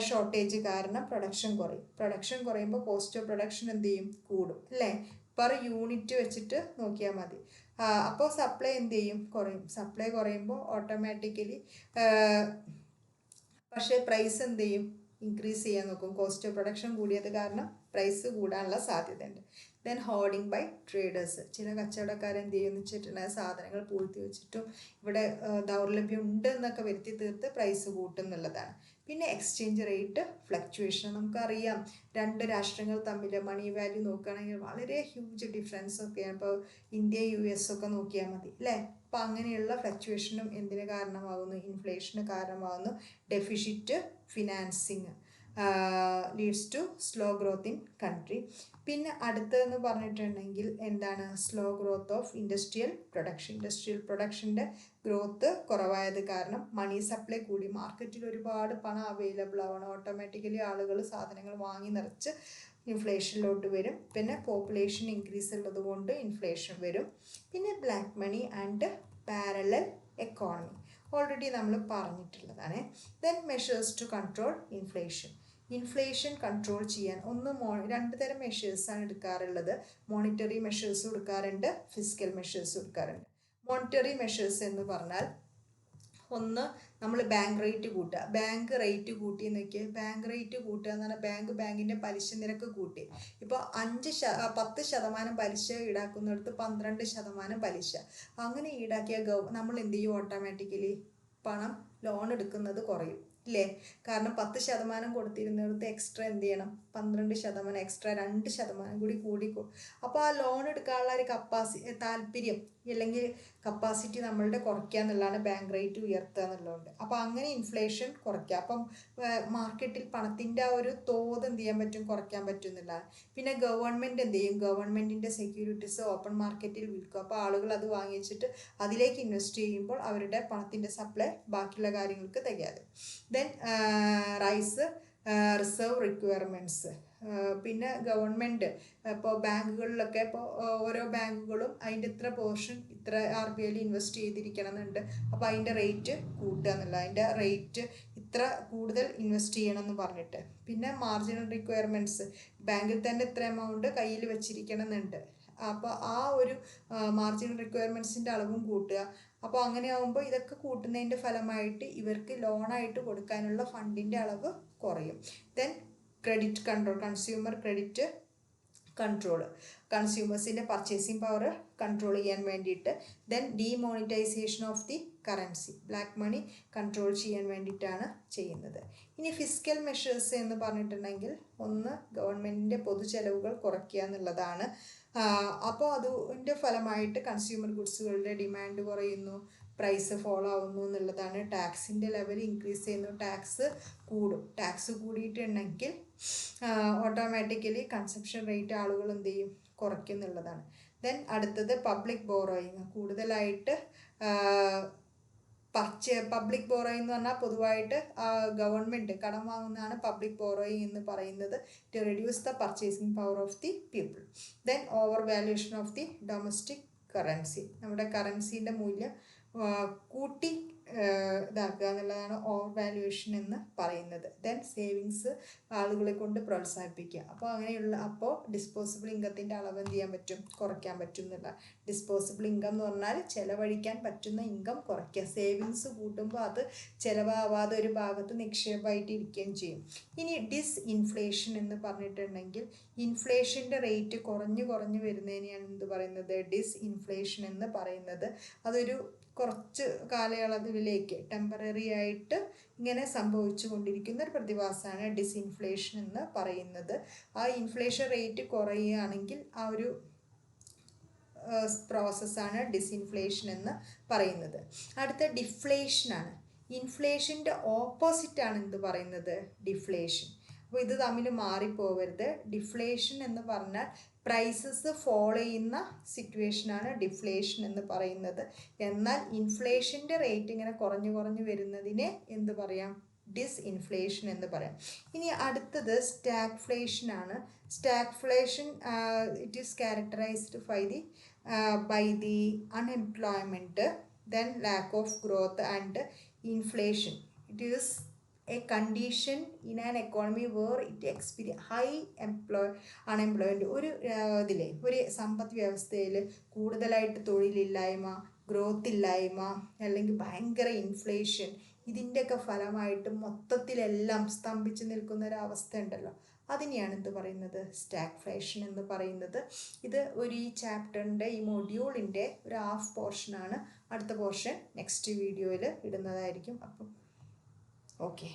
[SPEAKER 1] ഷോർട്ടേജ് കാരണം പ്രൊഡക്ഷൻ കുറയും. പ്രൊഡക്ഷൻ കുറയുമ്പോൾ കോസ്റ്റ് ഓഫ് പ്രൊഡക്ഷൻ എന്ത് ചെയ്യും, കൂടും അല്ലേ, പെർ യൂണിറ്റ് വെച്ചിട്ട് നോക്കിയാൽ മതി. അപ്പോൾ സപ്ലൈ എന്ത് ചെയ്യും, കുറയും. സപ്ലൈ കുറയുമ്പോൾ ഓട്ടോമാറ്റിക്കലി പക്ഷേ പ്രൈസ് എന്ത് ചെയ്യും, ഇൻക്രീസ് ചെയ്യാൻ നോക്കും. കോസ്റ്റ് ഓഫ് പ്രൊഡക്ഷൻ കൂടിയത് കാരണം പ്രൈസ് കൂടാനുള്ള സാധ്യതയുണ്ട്. ദെൻ ഹോർഡിങ് ബൈ ട്രേഡേഴ്സ്, ചില കച്ചവടക്കാരെന്ത് ചെയ്യുമെന്ന് വെച്ചിട്ടുണ്ടെങ്കിൽ സാധനങ്ങൾ പൂഴ്ത്തി വെച്ചിട്ടും ഇവിടെ ദൗർലഭ്യം ഉണ്ട് എന്നൊക്കെ വരുത്തി തീർത്ത് പ്രൈസ് കൂട്ടും എന്നുള്ളതാണ്. പിന്നെ എക്സ്ചേഞ്ച് റേറ്റ് ഫ്ലക്ച്വേഷൻ, നമുക്കറിയാം രണ്ട് രാഷ്ട്രങ്ങൾ തമ്മിൽ മണി വാല്യൂ നോക്കുകയാണെങ്കിൽ വളരെ ഹ്യൂജ് ഡിഫറൻസ് ഒക്കെയാണ്. ഇപ്പോൾ ഇന്ത്യ US ഒക്കെ നോക്കിയാൽ മതി അല്ലേ. അപ്പോൾ അങ്ങനെയുള്ള ഫ്ലക്ച്വേഷനും എന്തിന് കാരണമാകുന്നു, ഇൻഫ്ലേഷന് കാരണമാകുന്നു. Deficit financing leads to slow growth in country. പിന്നെ അടുത്തതെന്ന് പറഞ്ഞിട്ടുണ്ടെങ്കിൽ എന്താണ്, slow growth of industrial production. Industrial പ്രൊഡക്ഷൻ്റെ ഗ്രോത്ത് കുറവായത് കാരണം മണി സപ്ലൈ കൂടി, മാർക്കറ്റിൽ ഒരുപാട് പണം അവൈലബിൾ ആവണം, ഓട്ടോമാറ്റിക്കലി ആളുകൾ സാധനങ്ങൾ വാങ്ങി നിറച്ച് ഇൻഫ്ലേഷനിലോട്ട് വരും. പിന്നെ പോപ്പുലേഷൻ ഇൻക്രീസ് ഉള്ളത് കൊണ്ട് ഇൻഫ്ലേഷൻ വരും. പിന്നെ black money and parallel economy already നമ്മൾ പറഞ്ഞിട്ടുള്ളതാണ്. Then measures to control inflation. Inflation control ചെയ്യാൻ രണ്ട് തരം മെഷേഴ്സാണ് എടുക്കാറുള്ളത്. മോണിറ്ററി മെഷേഴ്സും എടുക്കാറുണ്ട്, ഫിസിക്കൽ മെഷേഴ്സും എടുക്കാറുണ്ട്. മോണിറ്ററി മെഷേഴ്സ് എന്ന് പറഞ്ഞാൽ ഒന്ന് നമ്മൾ ബാങ്ക് റേറ്റ് കൂട്ടുക. ബാങ്ക് റേറ്റ് കൂട്ടി നോക്കിയാൽ, ബാങ്ക് റേറ്റ് കൂട്ടുക എന്ന് പറഞ്ഞാൽ ബാങ്കിൻ്റെ പലിശ നിരക്ക് കൂട്ടി. ഇപ്പോൾ 10% പലിശ ഈടാക്കുന്നിടത്ത് 12% പലിശ അങ്ങനെ ഈടാക്കിയ നമ്മൾ എന്ത് ചെയ്യും, ഓട്ടോമാറ്റിക്കലി പണം ലോൺ എടുക്കുന്നത് കുറയും ഇല്ലേ. കാരണം 10% കൊടുത്തിരുന്നിടത്ത് എക്സ്ട്രാ എന്ത് ചെയ്യണം, 12% എക്സ്ട്രാ 2% കൂടി കൂടിക്കും. അപ്പോൾ ആ ലോൺ എടുക്കാനുള്ള ഒരു താല്പര്യം അല്ലെങ്കിൽ കപ്പാസിറ്റി നമ്മളുടെ കുറയ്ക്കുക എന്നുള്ളതാണ് ബാങ്ക് റേറ്റ് ഉയർത്തുക എന്നുള്ളതുകൊണ്ട്. അപ്പോൾ അങ്ങനെ ഇൻഫ്ലേഷൻ കുറയ്ക്കുക. അപ്പം മാർക്കറ്റിൽ പണത്തിൻ്റെ ആ ഒരു തോത് എന്ത് ചെയ്യാൻ പറ്റും, കുറയ്ക്കാൻ പറ്റും എന്നുള്ളതാണ്. പിന്നെ ഗവൺമെൻറ് എന്ത് ചെയ്യും, ഗവൺമെൻറ്റിൻ്റെ സെക്യൂരിറ്റീസ് ഓപ്പൺ മാർക്കറ്റിൽ വിൽക്കും. അപ്പോൾ ആളുകൾ അത് വാങ്ങി വെച്ചിട്ട് അതിലേക്ക് ഇൻവെസ്റ്റ് ചെയ്യുമ്പോൾ അവരുടെ പണത്തിൻ്റെ സപ്ലൈ ബാക്കിയുള്ള കാര്യങ്ങൾക്ക് തികയാതെ. Then raise reserve requirements. പിന്നെ ഗവൺമെൻറ് ഇപ്പോൾ ബാങ്കുകളിലൊക്കെ ഇപ്പോൾ ഓരോ ബാങ്കുകളും അതിൻ്റെ ഇത്ര പോർഷൻ ഇത്ര RBIയിൽ ഇൻവെസ്റ്റ് ചെയ്തിരിക്കണം എന്നുണ്ട്. അപ്പോൾ അതിൻ്റെ റേറ്റ് കൂട്ടുക എന്നുള്ള, അതിൻ്റെ റേറ്റ് ഇത്ര കൂടുതൽ ഇൻവെസ്റ്റ് ചെയ്യണം എന്ന് പറഞ്ഞിട്ട്. പിന്നെ മാർജിനൽ റിക്വയർമെൻറ്റ്സ്, ബാങ്കിൽ തന്നെ ഇത്ര എമൗണ്ട് കയ്യിൽ വെച്ചിരിക്കണം എന്നുണ്ട്. അപ്പോൾ ആ ഒരു മാർജിനൽ റിക്വയർമെൻറ്റ്സിൻ്റെ അളവും കൂട്ടുക. അപ്പോൾ അങ്ങനെ ആകുമ്പോൾ ഇതൊക്കെ കൂട്ടുന്നതിൻ്റെ ഫലമായിട്ട് ഇവർക്ക് ലോണായിട്ട് കൊടുക്കാനുള്ള ഫണ്ടിൻ്റെ അളവ് കുറയും. Then credit control, consumer credit control, കൺസ്യൂമേഴ്സിൻ്റെ പർച്ചേസിങ് പവർ കൺട്രോൾ ചെയ്യാൻ വേണ്ടിയിട്ട്. Then demonetisation of the currency, black money control ചെയ്യാൻ വേണ്ടിയിട്ടാണ് ചെയ്യുന്നത്. ഇനി ഫിസിക്കൽ മെഷേഴ്സ് എന്ന് പറഞ്ഞിട്ടുണ്ടെങ്കിൽ ഒന്ന് ഗവൺമെൻറ്റിൻ്റെ പൊതു ചെലവുകൾ കുറയ്ക്കുക എന്നുള്ളതാണ്. അപ്പോൾ അതിൻ്റെ ഫലമായിട്ട് കൺസ്യൂമർ ഗുഡ്സുകളുടെ ഡിമാൻഡ് കുറയുന്നു, പ്രൈസ് ഫോളോ ആവുന്നു എന്നുള്ളതാണ്. ടാക്സിൻ്റെ ലെവൽ ഇൻക്രീസ് ചെയ്യുന്നു, ടാക്സ് കൂടും. ടാക്സ് കൂടിയിട്ടുണ്ടെങ്കിൽ ഓട്ടോമാറ്റിക്കലി കൺസപ്ഷൻ റേറ്റ് ആളുകൾ എന്ത് ചെയ്യും, കുറയ്ക്കും എന്നുള്ളതാണ്. ദെൻ അടുത്തത് പബ്ലിക് ബോറോയിങ്. കൂടുതലായിട്ട് പബ്ലിക് ബോറോയിങ് എന്ന് പറഞ്ഞാൽ പൊതുവായിട്ട് ഗവൺമെൻറ് കടം വാങ്ങുന്നതാണ് പബ്ലിക് ബോറോയിങ് എന്ന് പറയുന്നത്. To reduce the purchasing power of the people. Then overvaluation of the domestic currency, നമ്മുടെ കറൻസീൻ്റെ മൂല്യം കൂട്ടി ഇതാക്കുക എന്നുള്ളതാണ് ഓവർ വാല്യുവേഷൻ എന്ന് പറയുന്നത്. ദെൻ സേവിങ്സ് ആളുകളെ കൊണ്ട് പ്രോത്സാഹിപ്പിക്കുക. അപ്പോൾ ഡിസ്പോസിബിൾ ഇൻകത്തിൻ്റെ അളവ് എന്ത് ചെയ്യാൻ പറ്റും, കുറയ്ക്കാൻ പറ്റും എന്നുള്ള. ഡിസ്പോസിബിൾ ഇൻകം എന്ന് പറഞ്ഞാൽ ചിലവഴിക്കാൻ പറ്റുന്ന ഇൻകം കുറയ്ക്കുക. സേവിങ്സ് കൂട്ടുമ്പോൾ അത് ചിലവാവാതെ ഒരു ഭാഗത്ത് നിക്ഷേപമായിട്ട് ഇരിക്കുകയും ചെയ്യും. ഇനി ഡിസ്ഇൻഫ്ലേഷൻ എന്ന് പറഞ്ഞിട്ടുണ്ടെങ്കിൽ ഇൻഫ്ലേഷൻ്റെ റേറ്റ് കുറഞ്ഞു വരുന്നതിനെയാണ് എന്ത് പറയുന്നത്, ഡിസ്ഇൻഫ്ലേഷൻ എന്ന് പറയുന്നത്. അതൊരു കുറച്ച് കാലയളവിലേക്ക് ടെമ്പററി ആയിട്ട് ഇങ്ങനെ സംഭവിച്ചു കൊണ്ടിരിക്കുന്ന ഒരു പ്രതിഭാസമാണ് ഡിസ്ഇൻഫ്ലേഷൻ എന്ന് പറയുന്നത്. ആ ഇൻഫ്ലേഷൻ റേറ്റ് കുറയുകയാണെങ്കിൽ ആ ഒരു പ്രോസസ്സാണ് ഡിസ്ഇൻഫ്ലേഷൻ എന്ന് പറയുന്നത്. അടുത്ത ഡിഫ്ലേഷനാണ്. ഇൻഫ്ലേഷൻ്റെ ഓപ്പോസിറ്റാണ് എന്ത് പറയുന്നത്, ഡിഫ്ലേഷൻ. അപ്പോൾ ഇത് തമ്മിൽ മാറിപ്പോവരുത്. ഡിഫ്ലേഷൻ എന്ന് പറഞ്ഞാൽ പ്രൈസസ് ഫോളോ ചെയ്യുന്ന സിറ്റുവേഷനാണ് ഡിഫ്ലേഷൻ എന്ന് പറയുന്നത്. എന്നാൽ ഇൻഫ്ലേഷൻ്റെ റേറ്റ് ഇങ്ങനെ കുറഞ്ഞു വരുന്നതിനെ എന്ത് പറയാം, ഡിസ്ഇൻഫ്ലേഷൻ എന്ന് പറയാം. ഇനി അടുത്തത് സ്റ്റാഗ്ഫ്ലേഷനാണ്. Stagflation it is characterised by the unemployment, then lack of growth and inflation. It is a condition in an economy where it experience high unemployment. ഒരു സമ്പദ് വ്യവസ്ഥയിൽ കൂടുതലായിട്ട് തൊഴിലില്ലായ്മ, ഗ്രോത്ത് ഇല്ലായ്മ, അല്ലെങ്കിൽ ഭയങ്കര ഇൻഫ്ലേഷൻ, ഇതിൻ്റെയൊക്കെ ഫലമായിട്ട് മൊത്തത്തിലെല്ലാം സ്തംഭിച്ച് നിൽക്കുന്ന ഒരു അവസ്ഥ ഉണ്ടല്ലോ, അതിനെയാണ് എന്ത് പറയുന്നത്, സ്റ്റാഗ്ഫ്ലേഷൻ എന്ന് പറയുന്നത്. ഇത് ഈ ചാപ്റ്ററിൻ്റെ ഈ മൊഡ്യൂളിൻ്റെ ഒരു ഹാഫ് പോർഷനാണ്. അടുത്ത പോർഷൻ നെക്സ്റ്റ് വീഡിയോയിൽ ഇടുന്നതായിരിക്കും. അപ്പം ഓക്കെ.